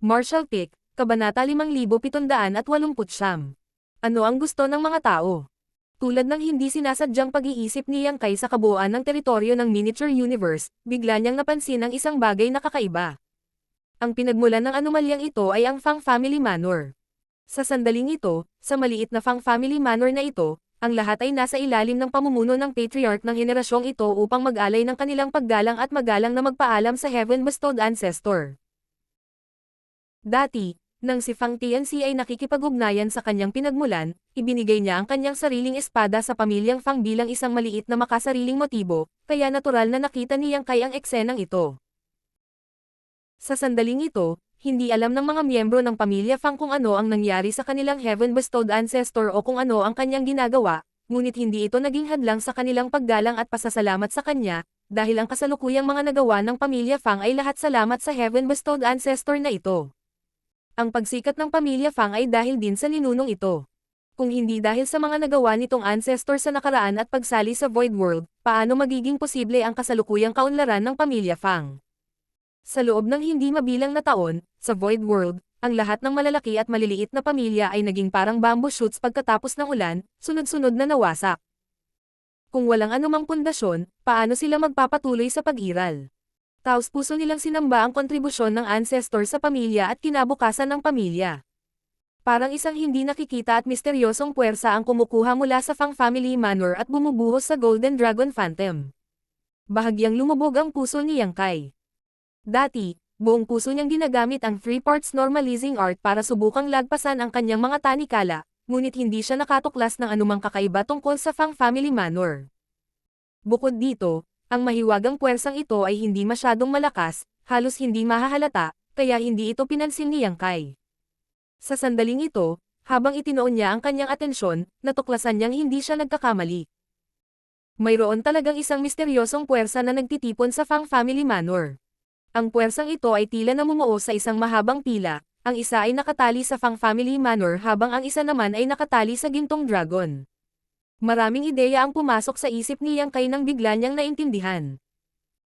Marshall Pick, Kabanata 5789. Ano ang gusto ng mga tao? Tulad ng hindi sinasadyang pag-iisip ni Yang Kai sa kabuuan ng teritoryo ng miniature universe, bigla niyang napansin ang isang bagay na kakaiba. Ang pinagmulan ng anomalyang ito ay ang Fang Family Manor. Sa sandaling ito, sa maliit na Fang Family Manor na ito, ang lahat ay nasa ilalim ng pamumuno ng patriarch ng henerasyong ito upang mag-alay ng kanilang paggalang at magalang na magpaalam sa heaven-bestowed ancestor. Dati, nang si Fang Tianxi ay nakikipag-ugnayan sa kanyang pinagmulan, ibinigay niya ang kanyang sariling espada sa pamilyang Fang bilang isang maliit na makasariling motibo, kaya natural na nakita ni Yang Kai ang eksenang ito. Sa sandaling ito, hindi alam ng mga miyembro ng pamilya Fang kung ano ang nangyari sa kanilang heaven-bestowed ancestor o kung ano ang kanyang ginagawa, ngunit hindi ito naging hadlang sa kanilang paggalang at pasasalamat sa kanya, dahil ang kasalukuyang mga nagawa ng pamilya Fang ay lahat salamat sa heaven-bestowed ancestor na ito. Ang pagsikat ng pamilya Fang ay dahil din sa ninunong ito. Kung hindi dahil sa mga nagawa nitong ancestor sa nakaraan at pagsali sa Void World, paano magiging posible ang kasalukuyang kaunlaran ng pamilya Fang? Sa loob ng hindi mabilang na taon, sa Void World, ang lahat ng malalaki at maliliit na pamilya ay naging parang bamboo shoots pagkatapos ng ulan, sunod-sunod na nawasak. Kung walang anumang pundasyon, paano sila magpapatuloy sa pag-iral? Taos-puso nilang sinamba ang kontribusyon ng ancestor sa pamilya at kinabukasan ng pamilya. Parang isang hindi nakikita at misteryosong puwersa ang kumukuha mula sa Fang Family Manor at bumubuhos sa Golden Dragon Phantom. Bahagyang lumubog ang puso ni Yang Kai. Dati, buong puso niyang ginagamit ang 3 parts normalizing art para subukang lagpasan ang kanyang mga tanikala, ngunit hindi siya nakatuklas ng anumang kakaiba tungkol sa Fang Family Manor. Bukod dito, ang mahiwagang puwersang ito ay hindi masyadong malakas, halos hindi mahahalata, kaya hindi ito pinansin ni Yang Kai. Sa sandaling ito, habang itinoon niya ang kanyang atensyon, natuklasan niyang hindi siya nagkakamali. Mayroon talagang isang misteryosong puwersa na nagtitipon sa Fang Family Manor. Ang puwersang ito ay tila namumuo sa isang mahabang pila, ang isa ay nakatali sa Fang Family Manor habang ang isa naman ay nakatali sa gintong dragon. Maraming ideya ang pumasok sa isip ni Yang Kai nang bigla niyang naintindihan.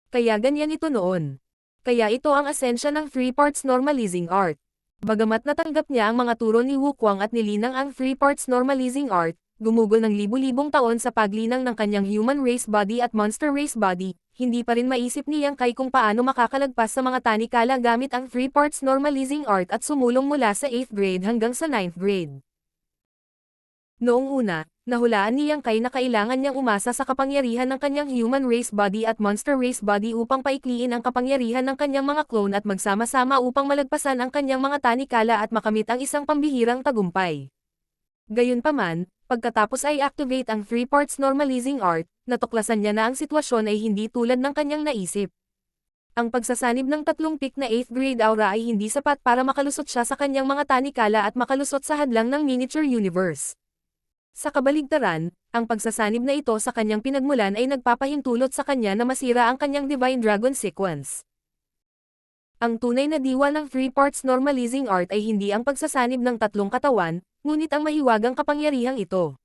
Kaya ganyan ito noon. Kaya ito ang asensya ng 3 parts normalizing art. Bagamat natanggap niya ang mga turo ni Wu Kuang at nilinang ang 3 parts normalizing art, gumugol ng libu-libong taon sa paglinang ng kanyang human race body at monster race body, hindi pa rin maisip ni Yang Kai kung paano makakalagpas sa mga tanikala gamit ang 3 parts normalizing art at sumulong mula sa 8th grade hanggang sa 9th grade. Noong una, nahulaan ni Yang Kai na kailangan niyang umasa sa kapangyarihan ng kanyang human race body at monster race body upang paikliin ang kapangyarihan ng kanyang mga clone at magsama-sama upang malagpasan ang kanyang mga tanikala at makamit ang isang pambihirang tagumpay. Gayunpaman, pagkatapos ay activate ang 3 parts normalizing art, natuklasan niya na ang sitwasyon ay hindi tulad ng kanyang naisip. Ang pagsasanib ng 3 peak na 8th grade aura ay hindi sapat para makalusot siya sa kanyang mga tanikala at makalusot sa hadlang ng miniature universe. Sa kabaligtaran, ang pagsasanib na ito sa kanyang pinagmulan ay nagpapahintulot sa kanya na masira ang kanyang Divine Dragon Sequence. Ang tunay na diwa ng 3 parts normalizing art ay hindi ang pagsasanib ng 3 katawan, ngunit ang mahiwagang kapangyarihang ito.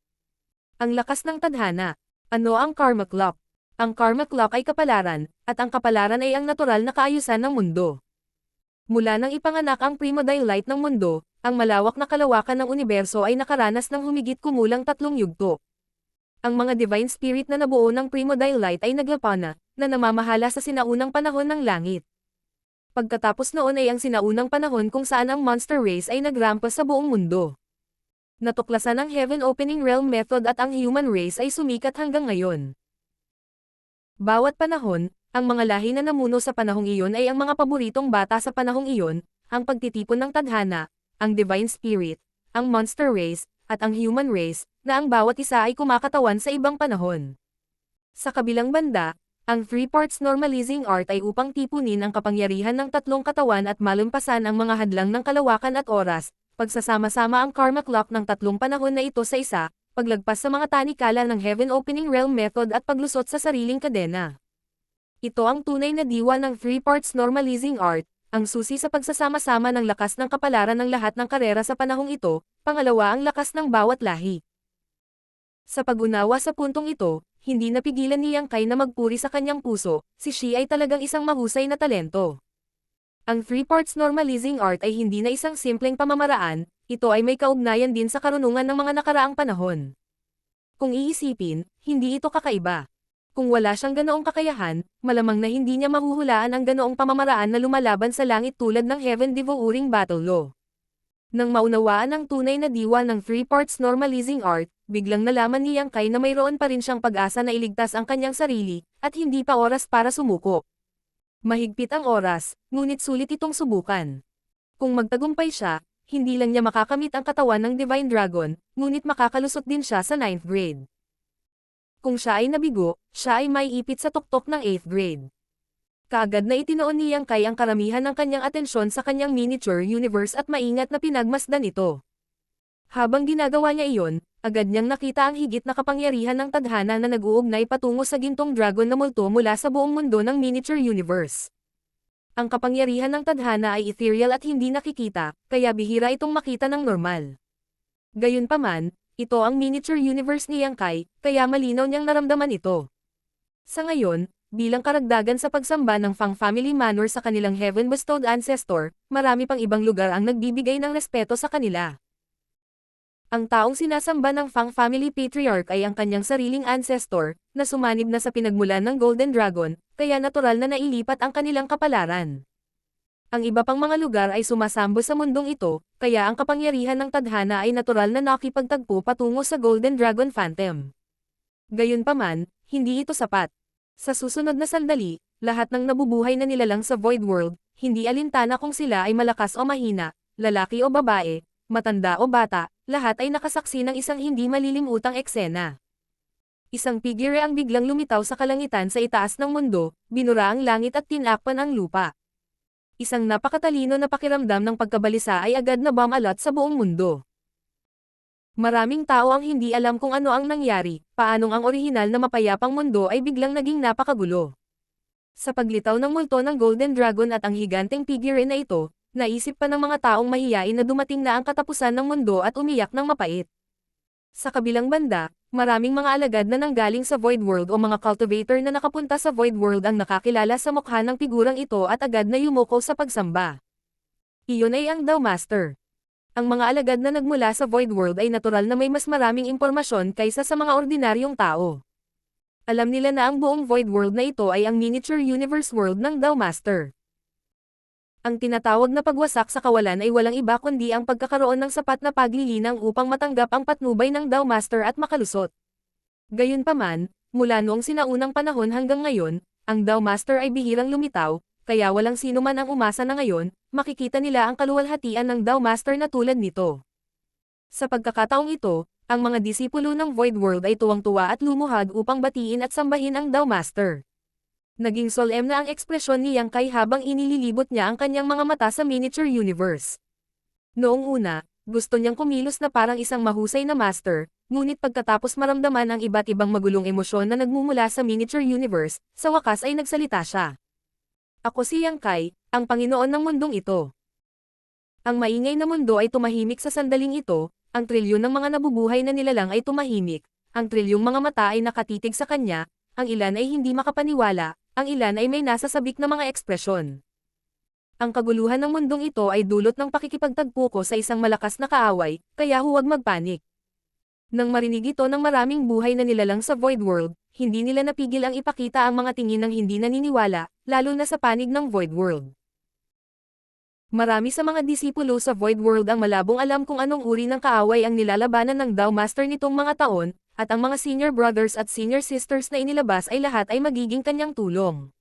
Ang lakas ng tadhana. Ano ang Karma Clock? Ang Karma Clock ay kapalaran, at ang kapalaran ay ang natural na kaayusan ng mundo. Mula nang ipanganak ang primordial light ng mundo, ang malawak na kalawakan ng universo ay nakaranas ng humigit kumulang 3 yugto. Ang mga divine spirit na nabuo ng primordial light ay naglapana, na namamahala sa sinaunang panahon ng langit. Pagkatapos noon ay ang sinaunang panahon kung saan ang monster race ay nagrampas sa buong mundo. Natuklasan ang Heaven Opening Realm Method at ang human race ay sumikat hanggang ngayon. Bawat panahon, ang mga lahi na namuno sa panahong iyon ay ang mga paboritong bata sa panahong iyon, ang pagtitipon ng tadhana, ang divine spirit, ang monster race, at ang human race, na ang bawat isa ay kumakatawan sa ibang panahon. Sa kabilang banda, ang 3 parts normalizing art ay upang tipunin ang kapangyarihan ng 3 katawan at malumpasan ang mga hadlang ng kalawakan at oras, pagsasama-sama ang karma clock ng 3 panahon na ito sa isa, paglagpas sa mga tanikala ng Heaven Opening Realm Method at paglusot sa sariling kadena. Ito ang tunay na diwa ng 3 parts normalizing art, ang susi sa pagsasama-sama ng lakas ng kapalaran ng lahat ng karera sa panahong ito, pangalawa ang lakas ng bawat lahi. Sa pag-unawa sa puntong ito, hindi napigilan ni Yang Kai na magpuri sa kanyang puso, si Shi ay talagang isang mahusay na talento. Ang three parts normalizing art ay hindi na isang simpleng pamamaraan, ito ay may kaugnayan din sa karunungan ng mga nakaraang panahon. Kung iisipin, hindi ito kakaiba. Kung wala siyang ganoong kakayahan, malamang na hindi niya mahuhulaan ang ganoong pamamaraan na lumalaban sa langit tulad ng Heaven Devouring Battle Law. Nang maunawaan ang tunay na diwa ng three parts normalizing art, biglang nalaman ni Yang Kai na mayroon pa rin siyang pag-asa na iligtas ang kanyang sarili, at hindi pa oras para sumuko. Mahigpit ang oras, ngunit sulit itong subukan. Kung magtagumpay siya, hindi lang niya makakamit ang katawan ng Divine Dragon, ngunit makakalusot din siya sa 9th grade. Kung siya ay nabigo, siya ay maiipit sa tuktok ng 8th grade. Kaagad na itinoon ni Yang Kai ang karamihan ng kanyang atensyon sa kanyang miniature universe at maingat na pinagmasdan ito. Habang ginagawa niya iyon, agad niyang nakita ang higit na kapangyarihan ng tadhana na nag-uugnay patungo sa gintong dragon na multo mula sa buong mundo ng miniature universe. Ang kapangyarihan ng tadhana ay ethereal at hindi nakikita, kaya bihira itong makita ng normal. Gayunpaman, ito ang miniature universe ni Yang Kai, kaya malinaw niyang naramdaman ito. Sa ngayon, bilang karagdagan sa pagsamba ng Fang Family Manor sa kanilang heaven-bestowed ancestor, marami pang ibang lugar ang nagbibigay ng respeto sa kanila. Ang taong sinasamba ng Fang Family Patriarch ay ang kanyang sariling ancestor, na sumanib na sa pinagmulan ng Golden Dragon, kaya natural na nailipat ang kanilang kapalaran. Ang iba pang mga lugar ay sumasambo sa mundong ito, kaya ang kapangyarihan ng tadhana ay natural na nakipagtagpo patungo sa Golden Dragon Phantom. Gayunpaman, hindi ito sapat. Sa susunod na sandali, lahat ng nabubuhay na nilalang sa Void World, hindi alintana kung sila ay malakas o mahina, lalaki o babae, matanda o bata, lahat ay nakasaksi ng isang hindi malilimutang eksena. Isang figure ang biglang lumitaw sa kalangitan sa itaas ng mundo, binura ang langit at tinakpan ang lupa. Isang napakatalino na pakiramdam ng pagkabalisa ay agad na bumalot sa buong mundo. Maraming tao ang hindi alam kung ano ang nangyari, paanong ang orihinal na mapayapang mundo ay biglang naging napakagulo. Sa paglitaw ng multo ng Golden Dragon at ang higanteng figure na ito, naisip pa ng mga taong mahiyain na dumating na ang katapusan ng mundo at umiyak ng mapait. Sa kabilang banda, maraming mga alagad na nanggaling sa Void World o mga cultivator na nakapunta sa Void World ang nakakilala sa mukha ng figurang ito at agad na yumuko sa pagsamba. Iyon ay ang Dao Master. Ang mga alagad na nagmula sa Void World ay natural na may mas maraming impormasyon kaysa sa mga ordinaryong tao. Alam nila na ang buong Void World na ito ay ang miniature universe world ng Dao Master. Ang tinatawag na pagwasak sa kawalan ay walang iba kundi ang pagkakaroon ng sapat na paglilinang upang matanggap ang patnubay ng Dao Master at makalusot. Gayunpaman, mula noong sinaunang panahon hanggang ngayon, ang Dao Master ay bihirang lumitaw, kaya walang sino man ang umasa na ngayon, makikita nila ang kaluwalhatian ng Dao Master na tulad nito. Sa pagkakataong ito, ang mga disipulo ng Void World ay tuwang-tuwa at lumuhad upang batiin at sambahin ang Dao Master. Naging solemn na ang ekspresyon ni Yang Kai habang inililibot niya ang kanyang mga mata sa miniature universe. Noong una, gusto niyang kumilos na parang isang mahusay na master, ngunit pagkatapos maramdaman ang iba't ibang magulong emosyon na nagmumula sa miniature universe, sa wakas ay nagsalita siya. Ako si Yang Kai, ang Panginoon ng mundong ito. Ang maingay na mundo ay tumahimik sa sandaling ito, ang trilyon ng mga nabubuhay na nilalang ay tumahimik, ang trilyong mga mata ay nakatitig sa kanya, ang ilan ay hindi makapaniwala, ang ilan ay may nasasabik na mga ekspresyon. Ang kaguluhan ng mundong ito ay dulot ng pakikipagtagpo ko sa isang malakas na kaaway, kaya huwag magpanik. Nang marinig ito ng maraming buhay na nilalang sa Void World, hindi nila napigil ang ipakita ang mga tingin ng hindi naniniwala, lalo na sa panig ng Void World. Marami sa mga disipulo sa Void World ang malabong alam kung anong uri ng kaaway ang nilalabanan ng Dao Master nitong mga taon, at ang mga senior brothers at senior sisters na inilabas ay lahat ay magiging kanyang tulong.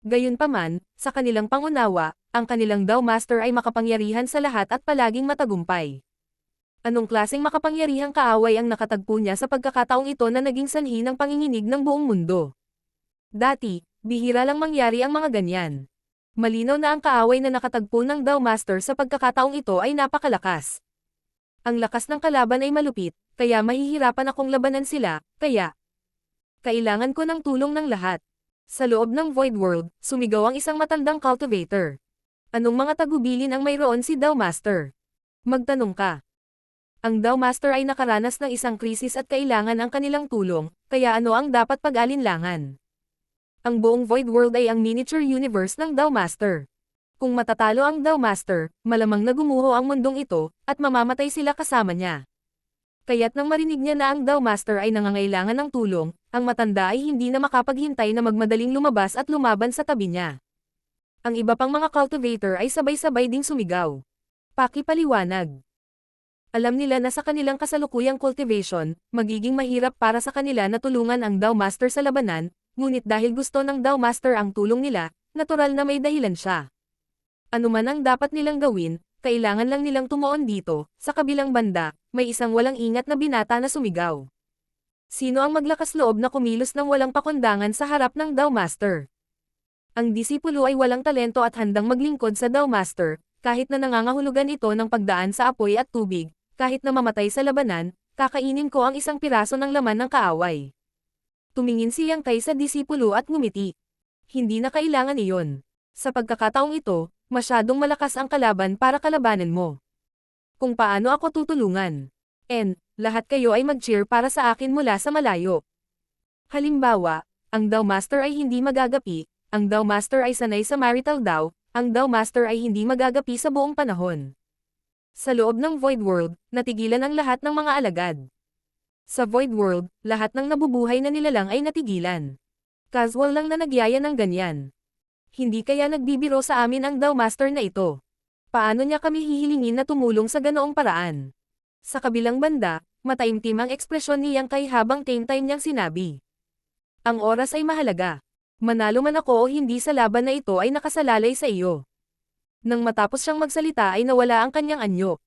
Gayunpaman, sa kanilang pangunawa, ang kanilang Dao Master ay makapangyarihan sa lahat at palaging matagumpay. Anong klaseng makapangyarihang kaaway ang nakatagpo niya sa pagkakataong ito na naging sanhi ng panginginig ng buong mundo? Dati, bihira lang mangyari ang mga ganyan. Malinaw na ang kaaway na nakatagpo ng Dao Master sa pagkakataong ito ay napakalakas. Ang lakas ng kalaban ay malupit, kaya mahihirapan akong labanan sila, kaya kailangan ko ng tulong ng lahat. Sa loob ng Void World, sumigaw ang isang matandang cultivator. Anong mga tagubilin ang mayroon si Dao Master? Magtanong ka. Ang Dao Master ay nakaranas ng isang krisis at kailangan ang kanilang tulong, kaya ano ang dapat pag-alinlangan? Ang buong Void World ay ang miniature universe ng Dao Master. Kung matatalo ang Dao Master, malamang na gumuho ang mundong ito, at mamamatay sila kasama niya. Kaya't nang marinig niya na ang Dao Master ay nangangailangan ng tulong, ang matanda ay hindi na makapaghintay na magmadaling lumabas at lumaban sa tabi niya. Ang iba pang mga cultivator ay sabay-sabay ding sumigaw. Pakipaliwanag. Alam nila na sa kanilang kasalukuyang cultivation, magiging mahirap para sa kanila na tulungan ang Dao Master sa labanan, ngunit dahil gusto ng Dao Master ang tulong nila, natural na may dahilan siya. Ano man ang dapat nilang gawin, kailangan lang nilang tumuon dito. Sa kabilang banda, may isang walang ingat na binata na sumigaw. Sino ang maglakas loob na kumilos ng walang pakundangan sa harap ng Dao Master? Ang disipulo ay walang talento at handang maglingkod sa Dao Master, kahit na nangangahulugan ito ng pagdaan sa apoy at tubig, kahit na mamatay sa labanan, kakainin ko ang isang piraso ng laman ng kaaway. Tumingin si Yang Kai sa disipulo at ngumiti. Hindi na kailangan iyon. Sa pagkakataong ito, masyadong malakas ang kalaban para kalabanan mo. Kung paano ako tutulungan? Lahat kayo ay mag-cheer para sa akin mula sa malayo. Halimbawa, ang Dao Master ay hindi magagapi, ang Dao Master ay sanay sa marital Dao, ang Dao Master ay hindi magagapi sa buong panahon. Sa loob ng Void World, natigilan ang lahat ng mga alagad. Sa Void World, lahat ng nabubuhay na nilalang ay natigilan. Casual lang na nagyaya ng ganyan. Hindi kaya nagbibiro sa amin ang Dao Master na ito. Paano niya kami hihilingin na tumulong sa ganoong paraan? Sa kabilang banda, mataimtim ang ekspresyon ni Yang Kai habang time niyang sinabi. Ang oras ay mahalaga. Manalo man ako o hindi sa laban na ito ay nakasalalay sa iyo. Nang matapos siyang magsalita ay nawala ang kanyang anyo.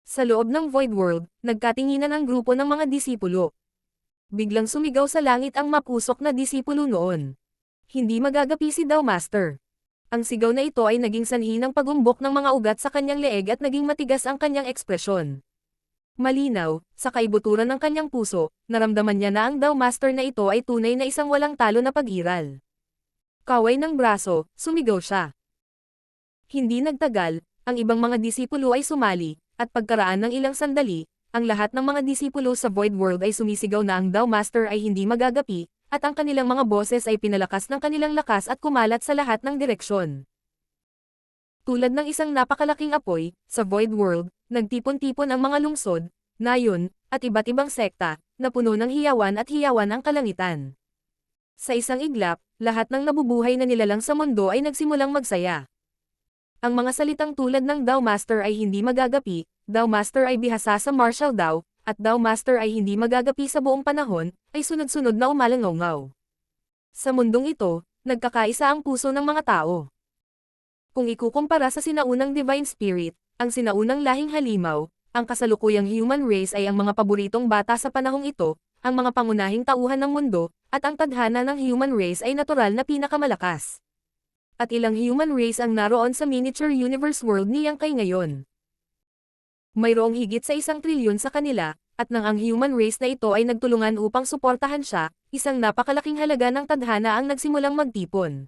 Sa loob ng Void World, nagkatinginan ang grupo ng mga disipulo. Biglang sumigaw sa langit ang mapusok na disipulo noon. Hindi magagapi si Dao Master. Ang sigaw na ito ay naging sanhi ng pagumbok ng mga ugat sa kanyang leeg at naging matigas ang kanyang ekspresyon. Malinaw, sa kaibuturan ng kanyang puso, naramdaman niya na ang Dao Master na ito ay tunay na isang walang talo na pag-iral. Kaway ng braso, sumigaw siya. Hindi nagtagal, ang ibang mga disipulo ay sumali, at pagkaraan ng ilang sandali, ang lahat ng mga disipulo sa Void World ay sumisigaw na ang Dao Master ay hindi magagapi, at ang kanilang mga boses ay pinalakas ng kanilang lakas at kumalat sa lahat ng direksyon. Tulad ng isang napakalaking apoy, sa Void World, nagtipon-tipon ang mga lungsod, nayon, at iba't ibang sekta, na puno ng hiyawan at hiyawan ang kalangitan. Sa isang iglap, lahat ng nabubuhay na nilalang sa mundo ay nagsimulang magsaya. Ang mga salitang tulad ng Dao Master ay hindi magagapi, Dao Master ay bihasa sa martial Dao, at Dao Master ay hindi magagapi sa buong panahon, ay sunod-sunod na umalangaw-ngaw. Sa mundong ito, nagkakaisa ang puso ng mga tao. Kung ikukumpara sa sinaunang Divine Spirit, ang sinaunang lahing halimaw, ang kasalukuyang human race ay ang mga paboritong bata sa panahong ito, ang mga pangunahing tauhan ng mundo, at ang tadhana ng human race ay natural na pinakamalakas. At ilang human race ang naroon sa miniature universe world ni Yang Kai ngayon. Mayroong higit sa 1 trilyon sa kanila, at nang ang human race na ito ay nagtulungan upang suportahan siya, isang napakalaking halaga ng tadhana ang nagsimulang magtipon.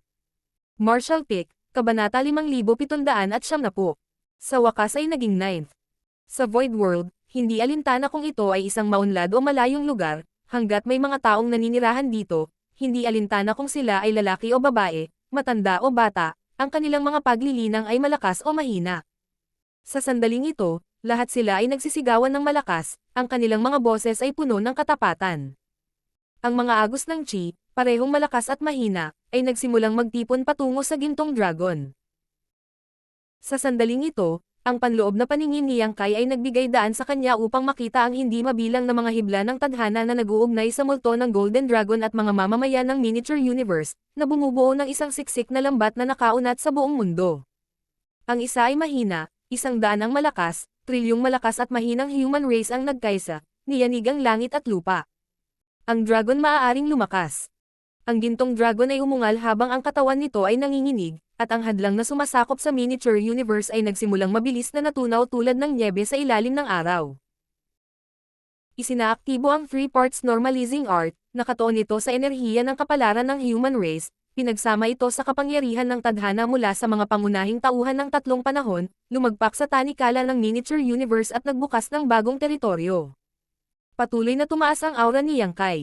Martial Peak, Kabanata 5770. Sa wakas ay naging 9th. Sa Void World, hindi alintana kung ito ay isang maunlad o malayong lugar, hanggat may mga taong naninirahan dito, hindi alintana kung sila ay lalaki o babae, matanda o bata, ang kanilang mga paglilinang ay malakas o mahina. Sa sandaling ito, lahat sila ay nagsisigawan ng malakas, ang kanilang mga boses ay puno ng katapatan. Ang mga agos ng chi, parehong malakas at mahina, ay nagsimulang magtipon patungo sa gintong dragon. Sa sandaling ito, ang panloob na paningin ni Yang Kai ay nagbigay daan sa kanya upang makita ang hindi mabilang na mga hibla ng tadhana na nag-uugnay sa multo ng Golden Dragon at mga mamamayan ng miniature universe, na bumubuo ng isang siksik na lambat na nakaunat sa buong mundo. Ang isa ay mahina, 100 ang malakas, trilyong malakas at mahinang human race ang nagkaisa, niyanig ang langit at lupa. Ang dragon maaaring lumakas. Ang gintong dragon ay umungal habang ang katawan nito ay nanginginig, at ang hadlang na sumasakop sa miniature universe ay nagsimulang mabilis na natunaw tulad ng nyebe sa ilalim ng araw. Isinaaktibo ang 3 parts normalizing art, nakatuon ito sa enerhiya ng kapalaran ng human race, pinagsama ito sa kapangyarihan ng tadhana mula sa mga pangunahing tauhan ng 3 panahon, lumagpak sa tanikala ng miniature universe at nagbukas ng bagong teritoryo. Patuloy na tumaas ang aura ni Yang Kai.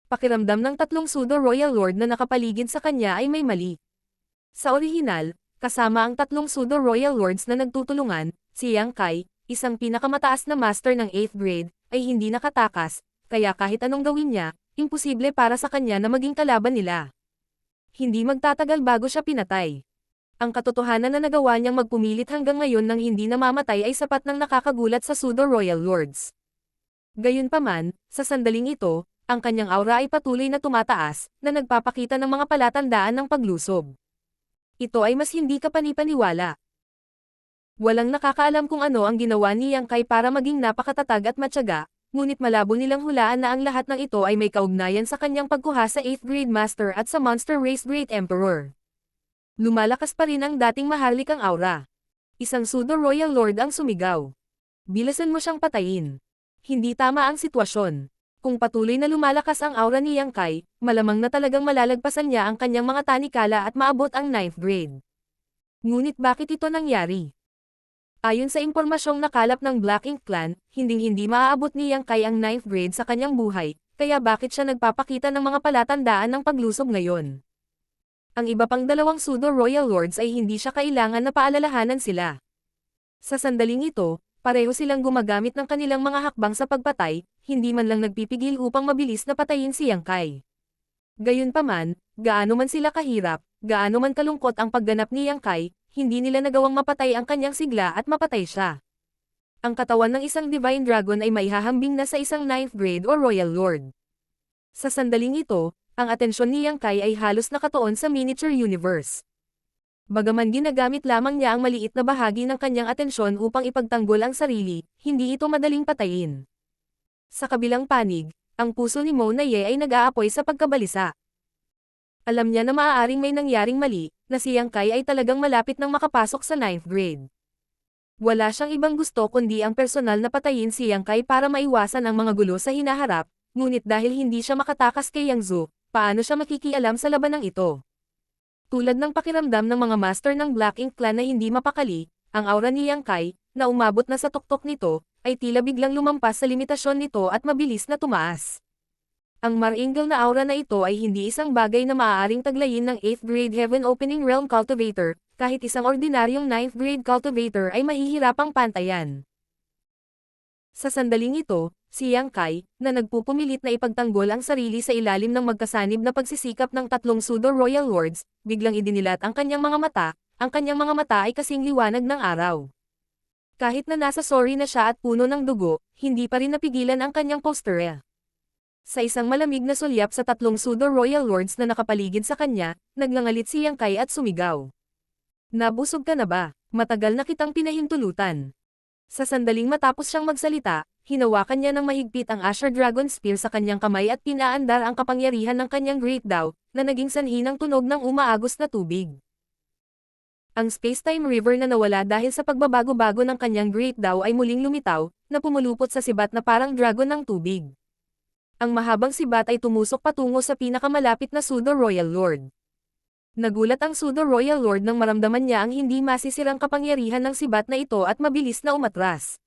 Pakiramdam ng 3 pseudo-royal lord na nakapaligid sa kanya ay may mali. Sa orihinal, kasama ang tatlong pseudo-royal lords na nagtutulungan, si Yang Kai, isang pinakamataas na master ng 8th grade, ay hindi nakatakas, kaya kahit anong gawin niya, imposible para sa kanya na maging kalaban nila. Hindi magtatagal bago siya pinatay. Ang katotohanan na nagawa niyang magpumilit hanggang ngayon nang hindi namamatay ay sapat ng nakakagulat sa pseudo-royal lords. Gayunpaman, sa sandaling ito, ang kanyang aura ay patuloy na tumataas, na nagpapakita ng mga palatandaan ng paglusob. Ito ay mas hindi kapanipaniwala. Walang nakakaalam kung ano ang ginawa ni Yang Kai para maging napakatatag at matyaga, ngunit malabo nilang hulaan na ang lahat ng ito ay may kaugnayan sa kanyang pagkuha sa 8th grade master at sa monster race great emperor. Lumalakas pa rin ang dating maharlikang aura. Isang pseudo-royal lord ang sumigaw. Bilasan mo siyang patayin. Hindi tama ang sitwasyon. Kung patuloy na lumalakas ang aura ni Yang Kai, malamang na talagang malalagpasan niya ang kanyang mga tanikala at maabot ang 9th grade. Ngunit bakit ito nangyari? Ayon sa impormasyong nakalap ng Black Ink Clan, hinding-hindi maaabot ni Yang Kai ang 9th grade sa kanyang buhay, kaya bakit siya nagpapakita ng mga palatandaan ng paglusob ngayon? Ang iba pang dalawang pseudo-royal lords ay hindi siya kailangan na paalalahanan sila. Sa sandaling ito, pareho silang gumagamit ng kanilang mga hakbang sa pagpatay, hindi man lang nagpipigil upang mabilis na patayin si Yang Kai. Gayunpaman, gaano man sila kahirap, gaano man kalungkot ang pagganap ni Yang Kai, hindi nila nagawang mapatay ang kanyang sigla at mapatay siya. Ang katawan ng isang Divine Dragon ay maihahambing na sa isang 9th grade o Royal Lord. Sa sandaling ito, ang atensyon ni Yang Kai ay halos nakatuon sa miniature universe. Bagaman ginagamit lamang niya ang maliit na bahagi ng kanyang atensyon upang ipagtanggol ang sarili, hindi ito madaling patayin. Sa kabilang panig, ang puso ni Mo Na Ye ay nag-aapoy sa pagkabalisa. Alam niya na maaaring may nangyaring mali, na si Yang Kai ay talagang malapit nang makapasok sa 9th grade. Wala siyang ibang gusto kundi ang personal na patayin si Yang Kai para maiwasan ang mga gulo sa hinaharap, ngunit dahil hindi siya makatakas kay Yang Zhu, paano siya makikialam sa labanang ito? Tulad ng pakiramdam ng mga master ng Black Ink Clan na hindi mapakali, ang aura ni Yang Kai, na umabot na sa tuktok nito, ay tila biglang lumampas sa limitasyon nito at mabilis na tumaas. Ang maringal na aura na ito ay hindi isang bagay na maaaring taglayin ng 8th grade Heaven Opening Realm Cultivator, kahit isang ordinaryong 9th grade cultivator ay mahihirapang pantayan. Sa sandaling ito, si Yang Kai, na nagpupumilit na ipagtanggol ang sarili sa ilalim ng magkasanib na pagsisikap ng tatlong pseudo-royal lords, biglang idinilat ang kanyang mga mata ay kasing liwanag ng araw. Kahit na nasa sorry na siya at puno ng dugo, hindi pa rin napigilan ang kanyang postura. Sa isang malamig na sulyap sa tatlong pseudo-royal lords na nakapaligid sa kanya, naglangalit si Yang Kai at sumigaw. Nabusog ka na ba? Matagal na kitang pinahintulutan. Sa sandaling matapos siyang magsalita, hinawakan niya ng mahigpit ang Asher Dragon Spear sa kanyang kamay at pinaandar ang kapangyarihan ng kanyang Great Dao, na naging sanhi ng tunog ng umaagos na tubig. Ang space-time river na nawala dahil sa pagbabago-bago ng kanyang Great Dao ay muling lumitaw, na pumulupot sa sibat na parang dragon ng tubig. Ang mahabang sibat ay tumusok patungo sa pinakamalapit na pseudo-royal lord. Nagulat ang pseudo-royal lord nang maramdaman niya ang hindi masisirang kapangyarihan ng sibat na ito at mabilis na umatras.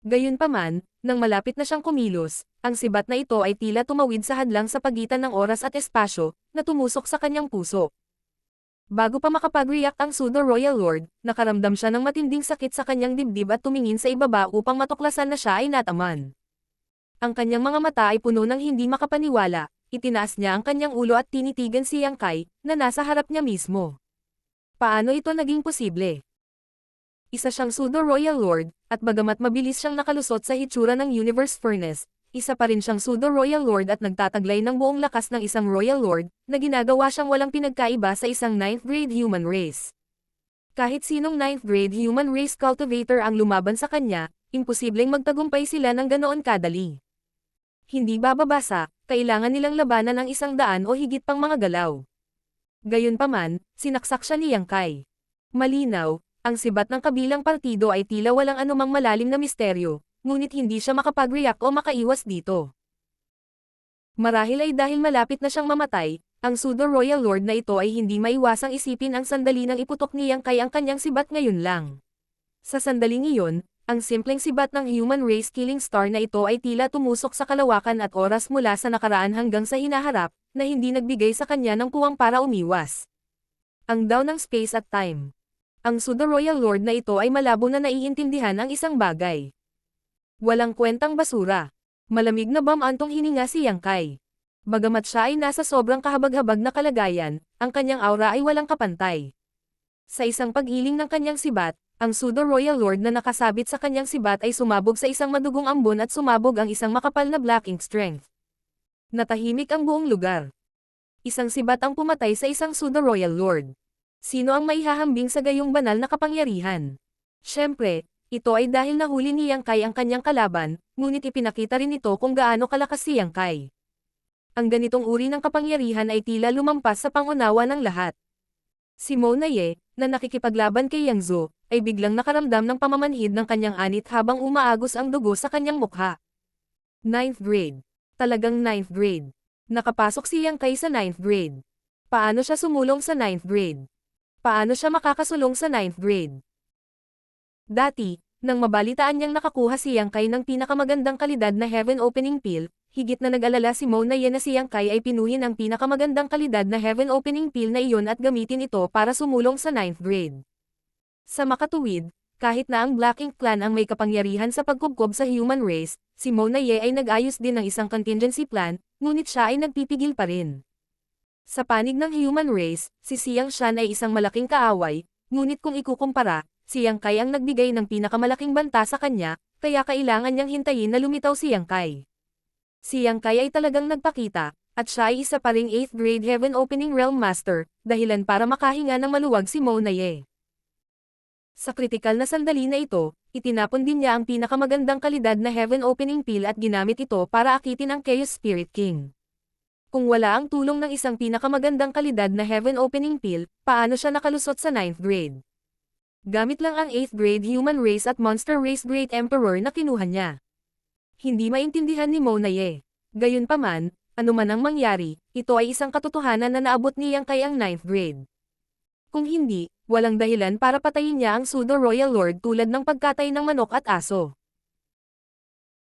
Gayunpaman, nang malapit na siyang kumilos, ang sibat na ito ay tila tumawid sa hadlang sa pagitan ng oras at espasyo, na tumusok sa kanyang puso. Bago pa makapag-react ang pseudo-royal lord, nakaramdam siya ng matinding sakit sa kanyang dibdib at tumingin sa ibaba upang matuklasan na siya ay nataman. Ang kanyang mga mata ay puno ng hindi makapaniwala. Itinaas niya ang kanyang ulo at tinitigan si Yang Kai, na nasa harap niya mismo. Paano ito naging posible? Isa siyang pseudo-royal lord, at bagamat mabilis siyang nakalusot sa hitsura ng Universe Furnace, isa pa rin siyang pseudo-royal lord at nagtataglay ng buong lakas ng isang royal lord, na ginagawa siyang walang pinagkaiba sa isang 9th grade human race. Kahit sinong 9th grade human race cultivator ang lumaban sa kanya, imposibleng magtagumpay sila ng ganoon kadali. Hindi bababasa, kailangan nilang labanan ang 100 o higit pang mga galaw. Gayunpaman, sinaksak siya ni Yang Kai. Malinaw, ang sibat ng kabilang partido ay tila walang anumang malalim na misteryo, ngunit hindi siya makapag-react o makaiwas dito. Marahil ay dahil malapit na siyang mamatay, ang pseudo-royal lord na ito ay hindi maiwasang isipin ang sandali nang iputok ni Yang Kai ang kanyang sibat ngayon lang. Sa sandaling iyon, ang simpleng sibat ng human race killing star na ito ay tila tumusok sa kalawakan at oras mula sa nakaraan hanggang sa hinaharap, na hindi nagbigay sa kanya ng puwang para umiwas. Ang daw ng space at time. Ang pseudo-royal lord na ito ay malabo na naiintindihan ang isang bagay. Walang kwentang basura. Malamig na bamantong hininga si Yang Kai. Bagamat siya ay nasa sobrang kahabag-habag na kalagayan, ang kanyang aura ay walang kapantay. Sa isang pag-iling ng kanyang sibat, ang pseudo-royal lord na nakasabit sa kanyang sibat ay sumabog sa isang madugong ambon at sumabog ang isang makapal na black ink strength. Natahimik ang buong lugar. Isang sibat ang pumatay sa isang pseudo-royal lord. Sino ang maihahambing sa gayong banal na kapangyarihan? Siyempre, ito ay dahil nahuli ni Yang Kai ang kanyang kalaban, ngunit ipinakita rin ito kung gaano kalakas si Yang Kai. Ang ganitong uri ng kapangyarihan ay tila lumampas sa pangunawa ng lahat. Si Mona Ye, na nakikipaglaban kay Yang Zhou, ay biglang nakaramdam ng pamamanhid ng kanyang anit habang umaagos ang dugo sa kanyang mukha. 9th grade. Talagang 9th grade. Nakapasok si Yang Kai sa 9th grade. Paano siya sumulong sa 9th grade? Paano siya makakasulong sa 9th grade? Dati, nang mabalitaan niyang nakakuha si Yang Kai ng pinakamagandang kalidad na Heaven Opening Pill, higit na nag-alala si Mona Ye na si Yang Kai ay pinuhin ang pinakamagandang kalidad na Heaven Opening Pill na iyon at gamitin ito para sumulong sa 9th grade. Sa makatuwid, kahit na ang Black Ink Clan ang may kapangyarihan sa pagkubkob sa human race, si Mona Ye ay nag-ayos din ng isang contingency plan, ngunit siya ay nagpipigil pa rin. Sa panig ng human race, si Xiang Shan ay isang malaking kaaway, ngunit kung ikukumpara, si Yang Kai ang nagbigay ng pinakamalaking banta sa kanya, kaya kailangan niyang hintayin na lumitaw si Yang Kai. Si Yang Kai ay talagang nagpakita, at siya ay isa pa ring 8th grade Heaven Opening Realm Master, dahilan para makahinga ng maluwag si Mona Ye. Sa kritikal na sandali na ito, itinapon din niya ang pinakamagandang kalidad na Heaven Opening Pill at ginamit ito para akitin ang Chaos Spirit King. Kung wala ang tulong ng isang pinakamagandang kalidad na Heaven Opening Pill, paano siya nakalusot sa 9th grade? Gamit lang ang 8th grade Human Race at Monster Race Great Emperor na kinuha niya. Hindi maintindihan ni Mona Ye. Gayunpaman, anuman ang mangyari, ito ay isang katotohanan na naabot ni Yang Kai ang 9th grade. Kung hindi, walang dahilan para patayin niya ang pseudo-royal lord tulad ng pagkatay ng manok at aso.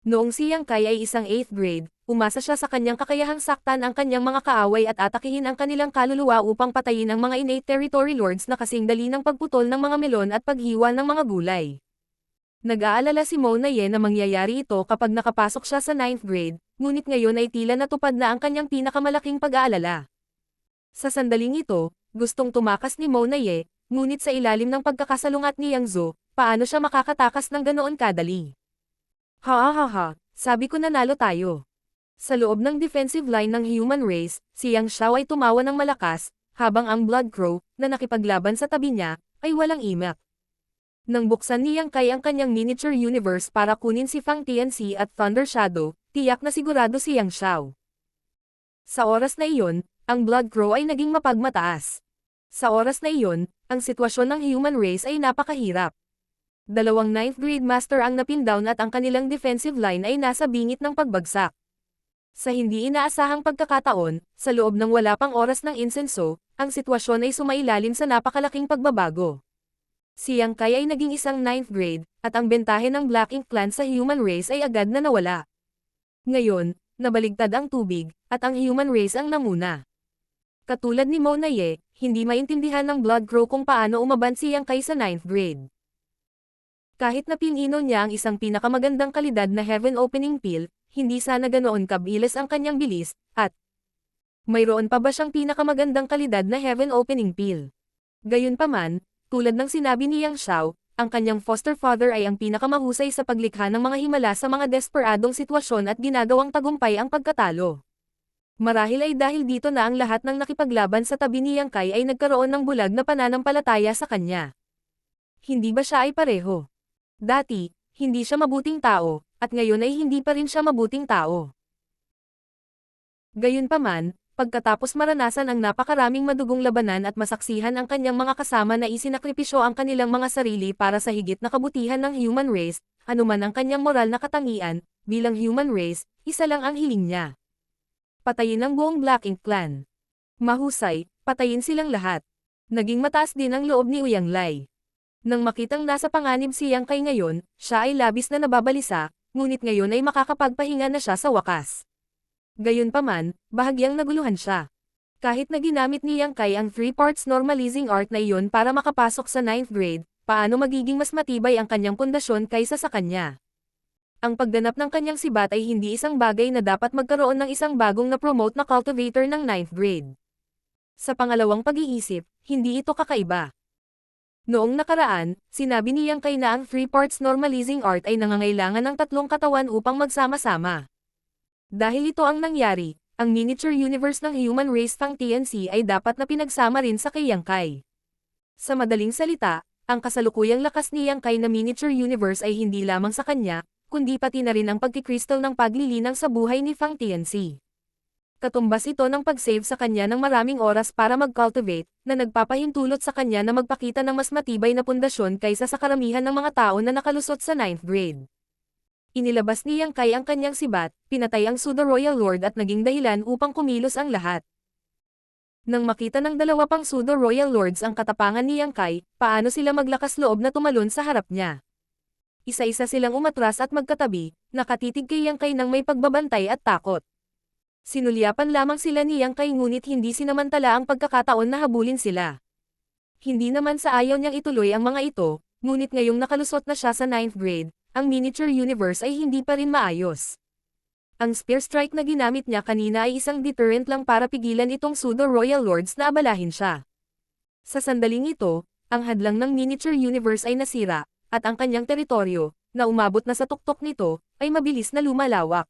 Noong si Yang Kai ay isang 8th grade, umasa siya sa kanyang kakayahang saktan ang kanyang mga kaaway at atakihin ang kanilang kaluluwa upang patayin ang mga innate territory lords na kasing dali ng pagputol ng mga melon at paghiwa ng mga gulay. Nag-aalala si Mona Ye na mangyayari ito kapag nakapasok siya sa 9th grade, ngunit ngayon ay tila natupad na ang kanyang pinakamalaking pag-aalala. Sa sandaling ito, gustong tumakas ni Mona Ye, ngunit sa ilalim ng pagkakasalungat ni Yang Zhou, paano siya makakatakas ng ganoon kadali? Ha, sabi ko nanalo tayo. Sa loob ng defensive line ng human race, si Yang Xiao ay tumawa ng malakas, habang ang Blood Crow, na nakipaglaban sa tabi niya, ay walang imak. Nang buksan ni Yang Kai ang kanyang miniature universe para kunin si Fang Tianxi at Thunder Shadow, tiyak na sigurado si Yang Xiao. Sa oras na iyon, ang Blood Crow ay naging mapagmataas. Sa oras na iyon, ang sitwasyon ng human race ay napakahirap. Dalawang 9th grade master ang napindown at ang kanilang defensive line ay nasa bingit ng pagbagsak. Sa hindi inaasahang pagkakataon, sa loob ng wala pang oras ng insenso, ang sitwasyon ay sumailalim sa napakalaking pagbabago. Si Yang Kai ay naging isang 9th grade, at ang bentahe ng Black Ink Clan sa human race ay agad na nawala. Ngayon, nabaligtad ang tubig, at ang human race ang namuna. Katulad ni Mona Ye, hindi maintindihan ng Blood Crow kung paano umaban si Yang Kai sa 9th grade. Kahit na pinino niya ang isang pinakamagandang kalidad na Heaven Opening Pill, hindi sana ganoon kabilis ang kanyang bilis, at mayroon pa ba siyang pinakamagandang kalidad na Heaven Opening Pill? Gayunpaman, tulad ng sinabi ni Yang Xiao, ang kanyang foster father ay ang pinakamahusay sa paglikha ng mga himala sa mga desperadong sitwasyon at ginagawang tagumpay ang pagkatalo. Marahil ay dahil dito na ang lahat ng nakipaglaban sa tabi ni Yang Kai ay nagkaroon ng bulag na pananampalataya sa kanya. Hindi ba siya ay pareho? Dati, hindi siya mabuting tao, at ngayon ay hindi pa rin siya mabuting tao. Gayunpaman, pagkatapos maranasan ang napakaraming madugong labanan at masaksihan ang kanyang mga kasama na isinakripisyo ang kanilang mga sarili para sa higit na kabutihan ng human race, anuman ang kanyang moral na katangian, bilang human race, isa lang ang hiling niya. Patayin ang buong Black Ink Clan. Mahusay, patayin silang lahat. Naging mataas din ang loob ni Uyang Lai. Nang makitang nasa panganib si Yang Kai ngayon, siya ay labis na nababalisa, ngunit ngayon ay makakapagpahinga na siya sa wakas. Gayunpaman, bahagyang naguluhan siya. Kahit na ginamit ni Yang Kai ang 3 parts normalizing art na iyon para makapasok sa 9th grade, paano magiging mas matibay ang kanyang pundasyon kaysa sa kanya? Ang pagganap ng kanyang sibat ay hindi isang bagay na dapat magkaroon ng isang bagong na-promote na cultivator ng 9th grade. Sa pangalawang pag-iisip, hindi ito kakaiba. Noong nakaraan, sinabi ni Yang Kai na ang 3 parts normalizing art ay nangangailangan ng 3 katawan upang magsama-sama. Dahil ito ang nangyari, ang miniature universe ng Human Race Fang TNC ay dapat na pinagsama rin sa kay Yang Kai. Sa madaling salita, ang kasalukuyang lakas ni Yang Kai na miniature universe ay hindi lamang sa kanya, kundi pati na rin ang pagkikristal ng paglilinang sa buhay ni Fang TNC. Katumbas ito ng pag-save sa kanya ng maraming oras para mag-cultivate, na nagpapahintulot sa kanya na magpakita ng mas matibay na pundasyon kaysa sa karamihan ng mga tao na nakalusot sa 9th grade. Inilabas ni Yang Kai ang kanyang sibat, pinatay ang Pseudo Royal Lord at naging dahilan upang kumilos ang lahat. Nang makita ng dalawa pang Pseudo Royal Lords ang katapangan ni Yang Kai, paano sila maglakas loob na tumalon sa harap niya? Isa-isa silang umatras at magkatabi, nakatitig kay Yang Kai ng may pagbabantay at takot. Sinulyapan lamang sila ni Yang Kai ngunit hindi sinamantala ang pagkakataon na habulin sila. Hindi naman sa ayaw niyang ituloy ang mga ito, ngunit ngayong nakalusot na siya sa 9th grade, ang miniature universe ay hindi pa rin maayos. Ang spear strike na ginamit niya kanina ay isang deterrent lang para pigilan itong Pseudo Royal Lords na abalahin siya. Sa sandaling ito, ang hadlang ng miniature universe ay nasira, at ang kanyang teritoryo, na umabot na sa tuktok nito, ay mabilis na lumalawak.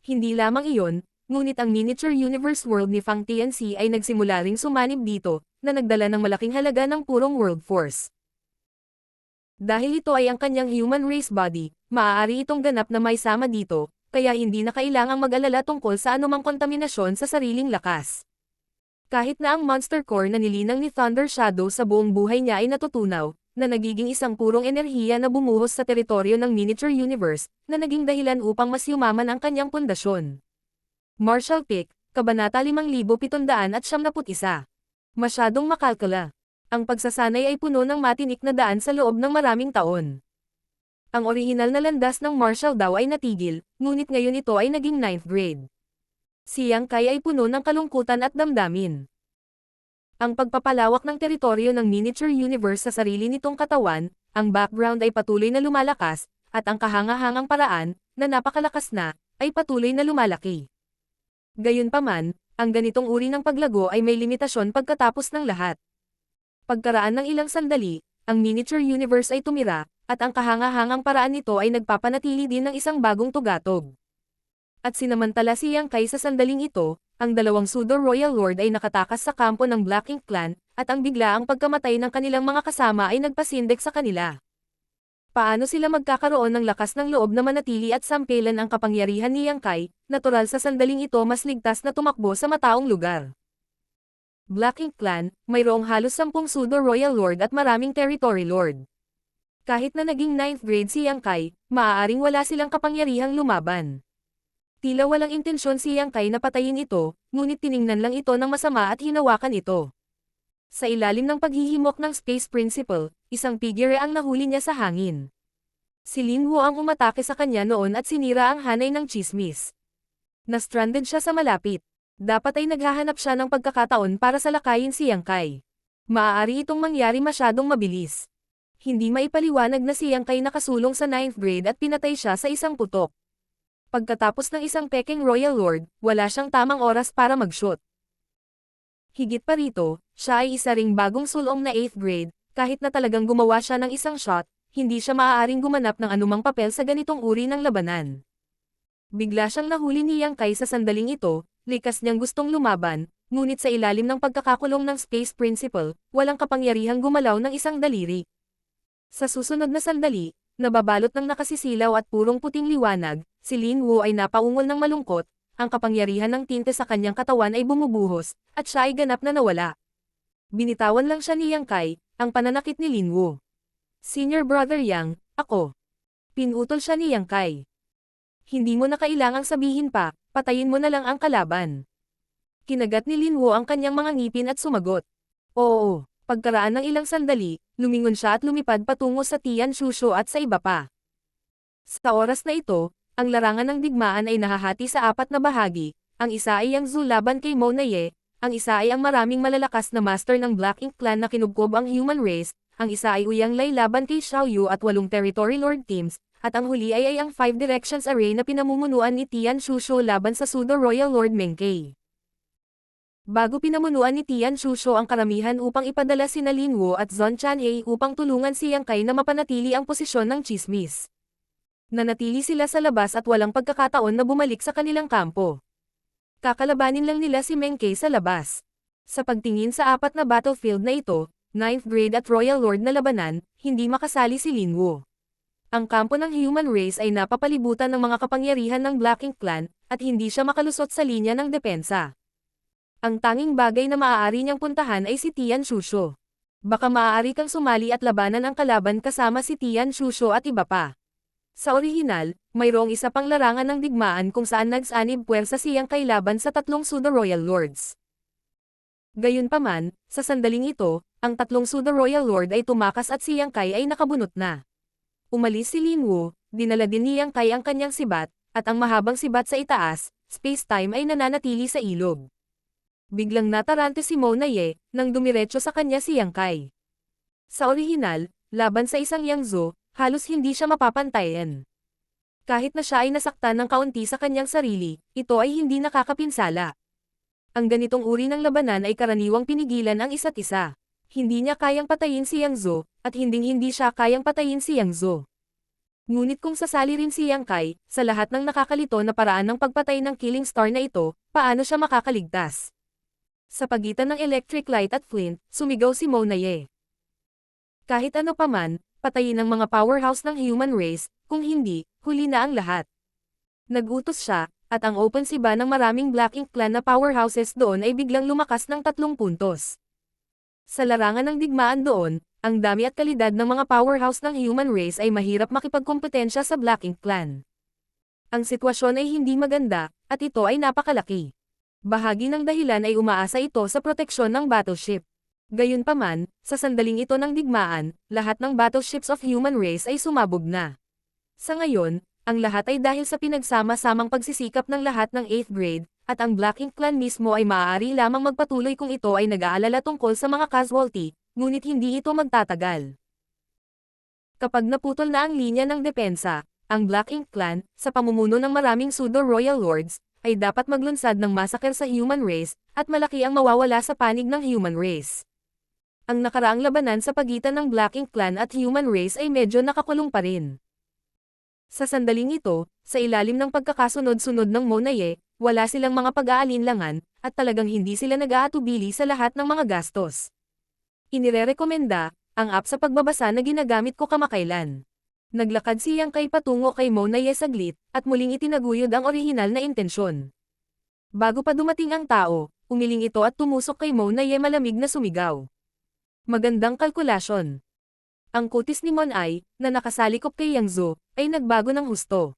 Hindi lamang iyon, ngunit ang miniature universe world ni Fang TNC ay nagsimula ring sumanib dito, na nagdala ng malaking halaga ng purong world force. Dahil ito ay ang kanyang human race body, maaari itong ganap na may sama dito, kaya hindi na kailangang mag-alala tungkol sa anumang kontaminasyon sa sariling lakas. Kahit na ang monster core na nilinang ni Thunder Shadow sa buong buhay niya ay natutunaw, na nagiging isang purong enerhiya na bumuhos sa teritoryo ng miniature universe, na naging dahilan upang mas yumaman ang kanyang pundasyon. Martial Pick, Kabanata 5771. Masyadong makalkula. Ang pagsasanay ay puno ng matinik na daan sa loob ng maraming taon. Ang orihinal na landas ng martial daw ay natigil, ngunit ngayon ito ay naging 9th grade. Si Yang Kai ay puno ng kalungkutan at damdamin. Ang pagpapalawak ng teritoryo ng miniature universe sa sarili nitong katawan, ang background ay patuloy na lumalakas, at ang kahangahangang paraan, na napakalakas na, ay patuloy na lumalaki. Gayunpaman, ang ganitong uri ng paglago ay may limitasyon pagkatapos ng lahat. Pagkaraan ng ilang sandali, ang miniature universe ay tumira, at ang kahangahangang paraan nito ay nagpapanatili din ng isang bagong tugatog. At sinamantala si Yang Kai sa sandaling ito, ang dalawang Pseudo Royal Lord ay nakatakas sa kampo ng Black Ink Clan, at ang biglaang pagkamatay ng kanilang mga kasama ay nagpasindek sa kanila. Paano sila magkakaroon ng lakas ng loob na manatili at sampelan ang kapangyarihan ni Yang Kai, natural sa sandaling ito mas ligtas na tumakbo sa mataong lugar. Black Ink Clan, mayroong halos 10 Pseudo Royal Lord at maraming Territory Lord. Kahit na naging 9th grade si Yang Kai, maaaring wala silang kapangyarihang lumaban. Tila walang intensyon si Yang Kai na patayin ito, ngunit tiningnan lang ito ng masama at hinawakan ito. Sa ilalim ng paghihimok ng Space Principle, isang figure ang nahuli niya sa hangin. Si Lin Wu ang umatake sa kanya noon at sinira ang hanay ng chismis. Na-stranded siya sa malapit. Dapat ay naghahanap siya ng pagkakataon para salakayin si Yang Kai. Maaari itong mangyari masyadong mabilis. Hindi maipaliwanag na si Yang Kai nakasulong sa 9th grade at pinatay siya sa isang putok. Pagkatapos ng isang Peking Royal Lord, wala siyang tamang oras para mag-shoot. Higit pa rito, siya ay isa ring bagong sulong na 8th grade, kahit na talagang gumawa siya ng isang shot, hindi siya maaaring gumanap ng anumang papel sa ganitong uri ng labanan. Bigla siyang nahuli ni Yang Kai sa sandaling ito, likas niyang gustong lumaban, ngunit sa ilalim ng pagkakakulong ng Space Principle, walang kapangyarihang gumalaw ng isang daliri. Sa susunod na sandali, nababalot ng nakasisilaw at purong puting liwanag, si Lin Wu ay napaungol ng malungkot, ang kapangyarihan ng tinte sa kanyang katawan ay bumubuhos, at siya ay ganap na nawala. Binitawan lang siya ni Yang Kai, ang pananakit ni Lin Wu. Senior Brother Yang, ako. Pinutol siya ni Yang Kai. Hindi mo na kailangang sabihin pa, patayin mo na lang ang kalaban. Kinagat ni Lin Wu ang kanyang mga ngipin at sumagot. Oo. Pagkaraan ng ilang sandali, lumingon siya at lumipad patungo sa Tian Shusho at sa iba pa. Sa oras na ito, ang larangan ng digmaan ay nahahati sa 4 na bahagi, ang isa ay Yang Zhu laban kay Mo Naye, Ang isa ay ang maraming malalakas na master ng Black Ink Clan na kinubkob ang human race, ang isa ay Uyang Lay laban kay Xiao Yu at 8 Territory Lord teams, at ang huli ay ang 5 Directions Array na pinamumunuan ni Tian Shusho laban sa Pseudo Royal Lord Meng Kei. Bago pinamunuan ni Tian Shusho ang karamihan upang ipadala sina Lin Wu at Zhong Chanhei upang tulungan si Yang Kai na mapanatili ang posisyon ng chismis. Nanatili sila sa labas at walang pagkakataon na bumalik sa kanilang kampo. Kakalabanin lang nila si Meng Kei sa labas. Sa pagtingin sa 4 na battlefield na ito, 9th grade at Royal Lord na labanan, hindi makasali si Lin Wu. Ang kampo ng human race ay napapalibutan ng mga kapangyarihan ng Black Ink Clan, at hindi siya makalusot sa linya ng depensa. Ang tanging bagay na maaari niyang puntahan ay si Tian Shusho. Baka maaari kang sumali at labanan ang kalaban kasama si Tian Shusho at iba pa. Sa orihinal, mayroong isa pang larangan ng digmaan kung saan nagsanib puwersa siyang Kai laban sa 3 Pseudo Royal Lords. Gayunpaman, sa sandaling ito, ang 3 Pseudo Royal Lord ay tumakas at si Yang Kai ay nakabunot na. Umalis si Lin Wu, dinala din ni Yang Kai ang kanyang sibat, at ang mahabang sibat sa itaas, space-time ay nananatili sa ilog. Biglang natarante si Mona Ye, nang dumiretso sa kanya si Yang Kai. Sa orihinal, laban sa isang Yangzo, halos hindi siya mapapantayan. Kahit na siya ay nasaktan ng kaunti sa kanyang sarili, ito ay hindi nakakapinsala. Ang ganitong uri ng labanan ay karaniwang pinigilan ang isa't isa. Hindi niya kayang patayin si Yangzo, at hindi siya kayang patayin si Yangzo. Ngunit kung sasali rin si Yang Kai, sa lahat ng nakakalito na paraan ng pagpatay ng Killing Star na ito, paano siya makakaligtas? Sa pagitan ng electric light at flint, sumigaw si Mona Ye. Kahit ano paman, patayin ang mga powerhouse ng human race, kung hindi, huli na ang lahat. Nagutos siya, at ang open siba ng maraming Black Ink Clan na powerhouses doon ay biglang lumakas ng 3 puntos. Sa larangan ng digmaan doon, ang dami at kalidad ng mga powerhouse ng human race ay mahirap makipagkompetensya sa Black Ink Clan. Ang sitwasyon ay hindi maganda, at ito ay napakalaki. Bahagi ng dahilan ay umaasa ito sa proteksyon ng battleship. Gayunpaman, sa sandaling ito ng digmaan, lahat ng battleships of human race ay sumabog na. Sa ngayon, ang lahat ay dahil sa pinagsama-samang pagsisikap ng lahat ng 8th grade, at ang Black Ink Clan mismo ay maaari lamang magpatuloy kung ito ay nag-aalala tungkol sa mga casualty, ngunit hindi ito magtatagal. Kapag naputol na ang linya ng depensa, ang Black Ink Clan, sa pamumuno ng maraming Pseudo Royal Lords, ay dapat maglunsad ng massacre sa human race, at malaki ang mawawala sa panig ng human race. Ang nakaraang labanan sa pagitan ng Black Ink Clan at human race ay medyo nakakulong pa rin. Sa sandaling ito, sa ilalim ng pagkakasunod-sunod ng Mona Ye, wala silang mga pag-aalinlangan, at talagang hindi sila nag-aatubili sa lahat ng mga gastos. Inirerekomenda, ang app sa pagbabasa na ginagamit ko kamakailan. Naglakad si Yang Kai patungo kay Mona Ye saglit, at muling itinaguyod ang orihinal na intensyon. Bago pa dumating ang tao, umiling ito at tumusok kay Mona Ye malamig na sumigaw. Magandang kalkulasyon. Ang kutis ni Mon Ai, na nakasalikop kay Yangzo, ay nagbago ng husto.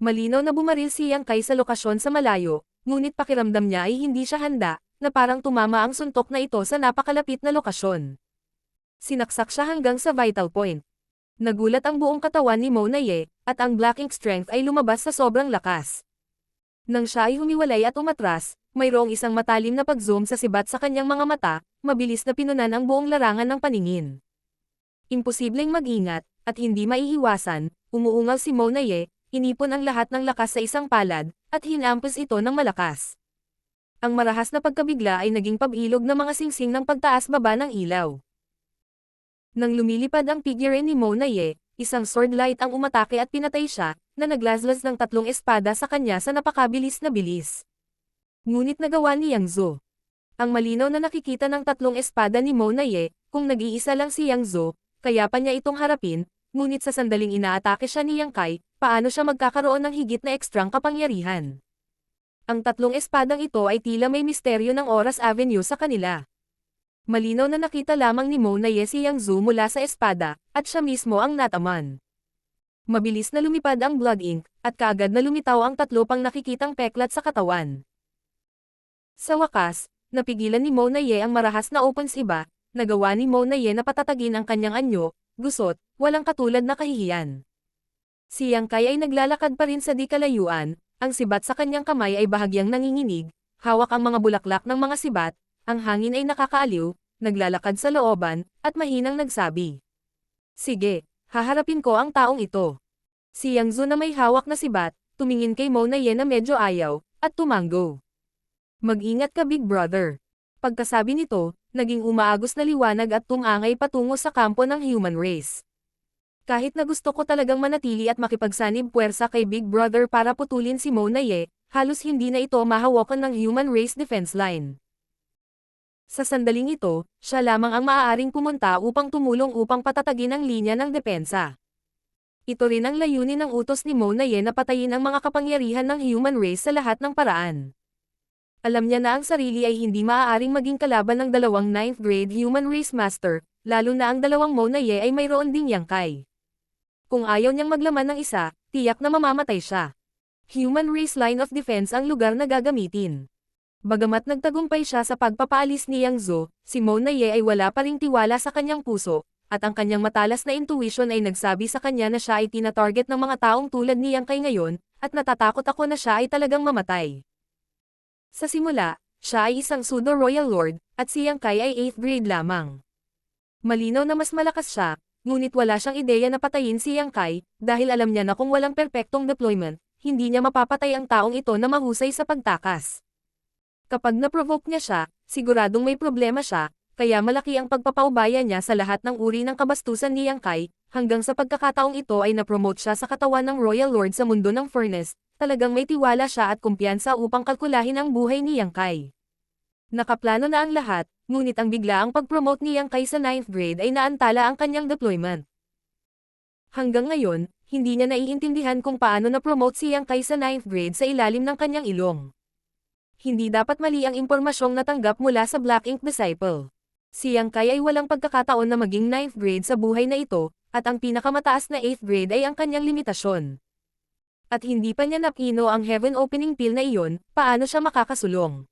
Malinaw na bumaril si Yang Kai sa lokasyon sa malayo, ngunit pakiramdam niya ay hindi siya handa, na parang tumama ang suntok na ito sa napakalapit na lokasyon. Sinaksak siya hanggang sa vital point. Nagulat ang buong katawan ni Mona Ye, at ang Black Ink strength ay lumabas sa sobrang lakas. Nang siya ay humiwalay at umatras, mayroong isang matalim na pag-zoom sa sibat sa kanyang mga mata, mabilis na pinunan ang buong larangan ng paningin. Imposibleng mag-ingat, at hindi maiiwasan, umuungaw si Mona Ye, inipon ang lahat ng lakas sa isang palad, at hinampos ito ng malakas. Ang marahas na pagkabigla ay naging pabilog na mga singsing ng pagtaas-baba ng ilaw. Nang lumilipad ang figure ni Mona Ye, isang sword light ang umatake at pinatay siya, na naglaslas ng 3 espada sa kanya sa napakabilis na bilis. Ngunit nagawa ni Yangzo. Ang malinaw na nakikita ng 3 espada ni Mona Ye, kung nag-iisa lang si Yangzo, kaya pa niya itong harapin, ngunit sa sandaling inaatake siya ni Yang Kai, paano siya magkakaroon ng higit na ekstrang kapangyarihan? Ang 3 espadang ito ay tila may misteryo ng Oras Avenue sa kanila. Malinaw na nakita lamang ni Mona Ye si Yangzo mula sa espada, at siya mismo ang nataman. Mabilis na lumipad ang blood ink, at kaagad na lumitaw ang 3 pang nakikitang peklat sa katawan. Sa wakas, napigilan ni Mona Ye ang marahas na open siba, nagawa ni Mona Ye na patatagin ang kanyang anyo, gusot, walang katulad na kahihiyan. Si Yang Kai ay naglalakad pa rin sa di kalayuan, ang sibat sa kanyang kamay ay bahagyang nanginginig, hawak ang mga bulaklak ng mga sibat, ang hangin ay nakakaaliw, naglalakad sa looban, at mahinang nagsabi. Sige, haharapin ko ang taong ito. Si Yang Zhu na may hawak na sibat, tumingin kay Mo na Ye na medyo ayaw, at tumango. Mag-ingat ka Big Brother. Pagkasabi nito, naging umaagos na liwanag at tumangay patungo sa kampo ng human race. Kahit na gusto ko talagang manatili at makipagsanib puwersa kay Big Brother para putulin si Mo na Ye, halos hindi na ito mahawakan ng human race defense line. Sa sandaling ito, siya lamang ang maaaring pumunta upang tumulong upang patatagin ang linya ng depensa. Ito rin ang layunin ng utos ni Mo na Ye na patayin ang mga kapangyarihan ng human race sa lahat ng paraan. Alam niya na ang sarili ay hindi maaaring maging kalaban ng dalawang 9th grade human race master, lalo na ang dalawang Mo na Ye ay mayroon ding Yang Kai. Kung ayaw niyang maglaman ng isa, tiyak na mamamatay siya. Human race line of defense ang lugar na gagamitin. Bagamat nagtagumpay siya sa pagpapaalis ni Yang Zhu, si Mo na Ye ay wala pa ring tiwala sa kanyang puso, at ang kanyang matalas na intuition ay nagsabi sa kanya na siya ay tinatarget ng mga taong tulad ni Yang Kai ngayon, at natatakot ako na siya ay talagang mamatay. Sa simula, siya ay isang pseudo-royal lord, at si Yang Kai ay 8th grade lamang. Malinaw na mas malakas siya, ngunit wala siyang ideya na patayin si Yang Kai, dahil alam niya na kung walang perpektong deployment, hindi niya mapapatay ang taong ito na mahusay sa pagtakas. Kapag na-provoke niya siya, siguradong may problema siya, kaya malaki ang pagpapaubaya niya sa lahat ng uri ng kabastusan ni Yang Kai, hanggang sa pagkakataong ito ay na-promote siya sa katawan ng Royal Lord sa mundo ng Furnace, talagang may tiwala siya at kumpiyansa upang kalkulahin ang buhay ni Yang Kai. Nakaplano na ang lahat, ngunit ang biglaang pag-promote ni Yang Kai sa 9th grade ay naantala ang kanyang deployment. Hanggang ngayon, hindi niya naiintindihan kung paano na-promote si Yang Kai sa 9th grade sa ilalim ng kanyang ilong. Hindi dapat mali ang impormasyong natanggap mula sa Black Ink Disciple. Si Yang Kai ay walang pagkakataon na maging 9th grade sa buhay na ito, at ang pinakamataas na 8th grade ay ang kanyang limitasyon. At hindi pa niya napino ang heaven opening pill na iyon, paano siya makakasulong?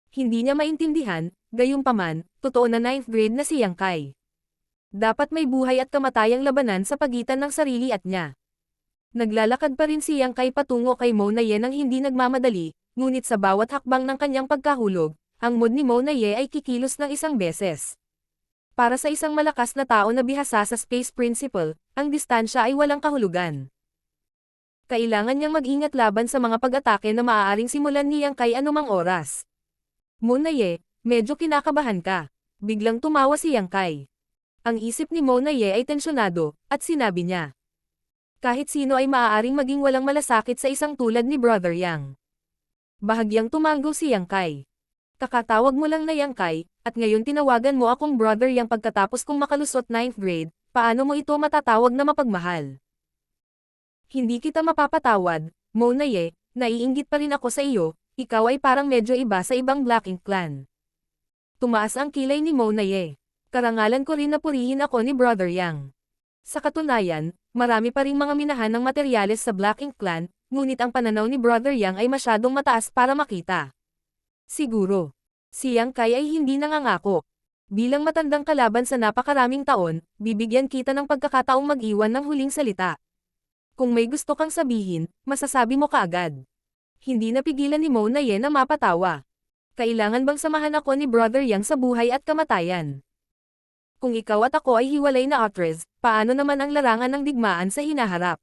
Hindi niya maintindihan, gayunpaman, totoo na 9th grade na si Yang Kai. Dapat may buhay at kamatayang labanan sa pagitan ng sarili at niya. Naglalakad pa rin si Yang Kai patungo kay Mo na Ye nang hindi nagmamadali, ngunit sa bawat hakbang ng kanyang pagkahulog, ang mood ni Mo na Ye ay kikilos ng isang beses. Para sa isang malakas na tao na bihasa sa Space Principle, ang distansya ay walang kahulugan. Kailangan niyang mag-ingat laban sa mga pag-atake na maaaring simulan ni Yang Kai anumang oras. Mo na Ye, medyo kinakabahan ka. Biglang tumawa si Yang Kai. Ang isip ni Mo na Ye ay tensyonado, at sinabi niya. Kahit sino ay maaaring maging walang malasakit sa isang tulad ni Brother Yang. Bahagyang tumango si Yang Kai. Kakatawag mo lang na Yang Kai, at ngayon tinawagan mo akong Brother Yang pagkatapos kong makalusot 9th grade, paano mo ito matatawag na mapagmahal? Hindi kita mapapatawad, Mo na Ye, naiinggit pa rin ako sa iyo, ikaw ay parang medyo iba sa ibang Black Ink clan. Tumaas ang kilay ni Mo na Ye. Karangalan ko rin na purihin ako ni Brother Yang. Sa katunayan, marami pa ring mga minahan ng materyales sa Black Ink clan, ngunit ang pananaw ni Brother Yang ay masyadong mataas para makita. Siguro, si Yang Kai ay hindi nangangako. Bilang matandang kalaban sa napakaraming taon, bibigyan kita ng pagkakataong mag-iwan ng huling salita. Kung may gusto kang sabihin, masasabi mo kaagad. Hindi napigilan ni Mo na Ye na mapatawa. Kailangan bang samahan ako ni Brother Yang sa buhay at kamatayan? Kung ikaw at ako ay hiwalay na actress, paano naman ang larangan ng digmaan sa hinaharap?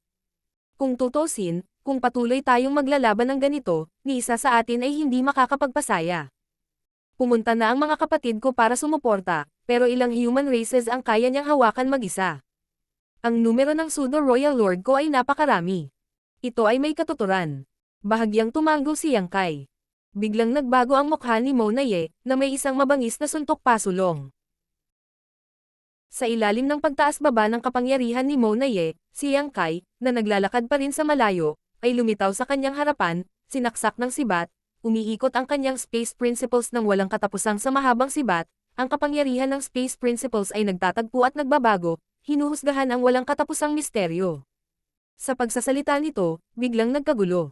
Kung tutusin, kung patuloy tayong maglalaban ng ganito, ni isa sa atin ay hindi makakapagpasaya. Pumunta na ang mga kapatid ko para sumuporta, pero ilang human races ang kaya niyang hawakan mag-isa. Ang numero ng pseudo-royal lord ko ay napakarami. Ito ay may katuturan. Bahagyang tumango si Yang Kai. Biglang nagbago ang mukha ni Mo na Ye, na may isang mabangis na suntok pasulong. Sa ilalim ng pagtaas-baba ng kapangyarihan ni Mo na Ye, si Yang Kai, na naglalakad pa rin sa malayo, ay lumitaw sa kanyang harapan, sinaksak ng sibat, umiikot ang kanyang Space Principles ng walang katapusang sa mahabang sibat, ang kapangyarihan ng Space Principles ay nagtatagpo at nagbabago, hinuhusgahan ang walang katapusang misteryo. Sa pagsasalita nito, biglang nagkagulo.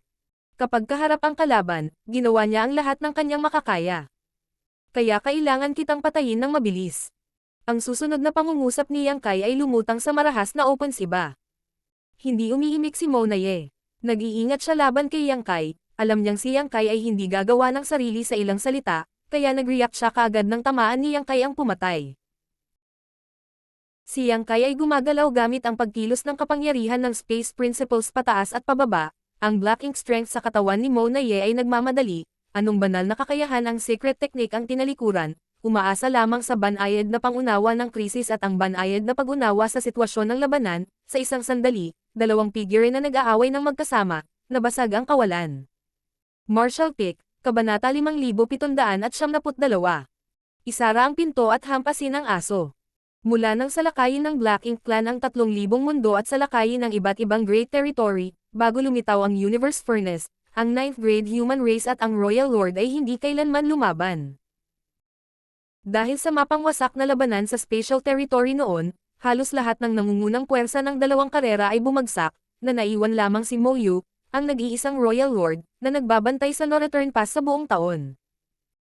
Kapag kaharap ang kalaban, ginawa niya ang lahat ng kanyang makakaya. Kaya kailangan kitang patayin ng mabilis. Ang susunod na pangungusap ni Yang Kai ay lumutang sa marahas na open siba. Hindi umiimik si Mo na Ye. Nag-iingat siya laban kay Yang Kai, Alam niyang si Yang Kai ay hindi gagawa ng sarili sa ilang salita, kaya nag-react siya kaagad ng tamaan ni Yang Kai ang pumatay. Si Yang Kai ay gumagalaw gamit ang pagkilos ng kapangyarihan ng Space Principles pataas at pababa. Ang Black Ink Strength sa katawan ni Mo Na-ye ay nagmamadali. Anong banal na kakayahan ang secret technique ang tinalikuran, umaasa lamang sa banayad na pangunawa ng krisis at ang banayad na pag-unawa sa sitwasyon ng labanan. Sa isang sandali, dalawang figure na nag-aaway ng magkasama, nabasag ang kawalan. Martial Pick, Kabanata 5772. Isara ang pinto at hampasin ang aso. Mula nang salakayin ng Black Ink Clan ang 3,000 mundo at salakayin ng iba't ibang Great Territory, bago lumitaw ang Universe Furnace, ang 9th grade human race at ang Royal Lord ay hindi kailanman lumaban. Dahil sa mapangwasak na labanan sa Spatial Territory noon, halos lahat ng nangungunang puwersa ng dalawang karera ay bumagsak, na naiwan lamang si Mo Yu, ang nag-iisang Royal Lord, na nagbabantay sa No-Return Pass sa buong taon.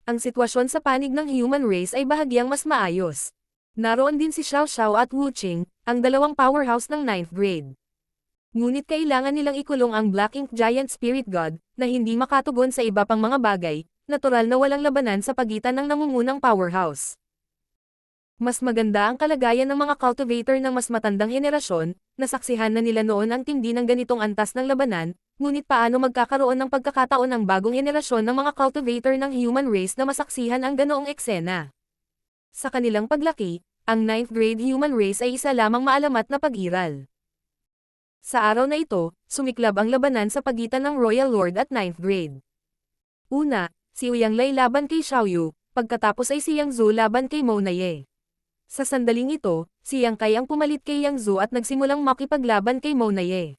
Ang sitwasyon sa panig ng human race ay bahagyang mas maayos. Naroon din si Xiao Xiao at Wu Qing, ang dalawang powerhouse ng 9th grade. Ngunit kailangan nilang ikulong ang Black Ink Giant Spirit God, na hindi makatugon sa iba pang mga bagay, natural na walang labanan sa pagitan ng nangungunang powerhouse. Mas maganda ang kalagayan ng mga cultivator ng mas matandang henerasyon, nasaksihan na nila noon ang tindi ng ganitong antas ng labanan, ngunit paano magkakaroon ng pagkakataon ng bagong henerasyon ng mga cultivator ng human race na masaksihan ang ganoong eksena? Sa kanilang paglaki, ang 9th grade human race ay isa lamang maalamat na pag-iral. Sa araw na ito, sumiklab ang labanan sa pagitan ng Royal Lord at 9th grade. Una, si Yang Lei laban kay Xiao Yu, pagkatapos ay si Yang Zhu laban kay Mo Na-ye. Sa sandaling ito, si Yang Kai ang pumalit kay Yang Zhu at nagsimulang makipaglaban kay Mo Na-ye.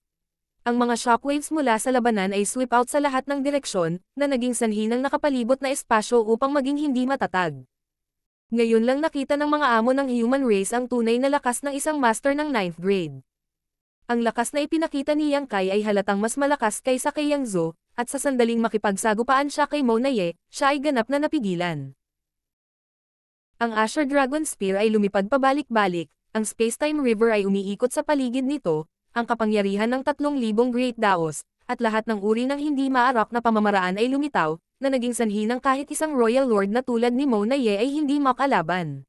Ang mga shockwaves mula sa labanan ay sweep out sa lahat ng direksyon, na naging sanhi ng nakapalibot na espasyo upang maging hindi matatag. Ngayon lang nakita ng mga amo ng human race ang tunay na lakas ng isang master ng 9th grade. Ang lakas na ipinakita ni Yang Kai ay halatang mas malakas kaysa kay Yang Zhu, at sa sandaling makipagsagupaan siya kay Mo Na-ye, siya ay ganap na napigilan. Ang Asher Dragon Spear ay lumipad pabalik-balik, ang Spacetime River ay umiikot sa paligid nito, ang kapangyarihan ng 3,000 Great Daos, at lahat ng uri ng hindi maarak na pamamaraan ay lumitaw, na naging sanhi ng kahit isang Royal Lord na tulad ni Mo Na-ye ay hindi makalaban.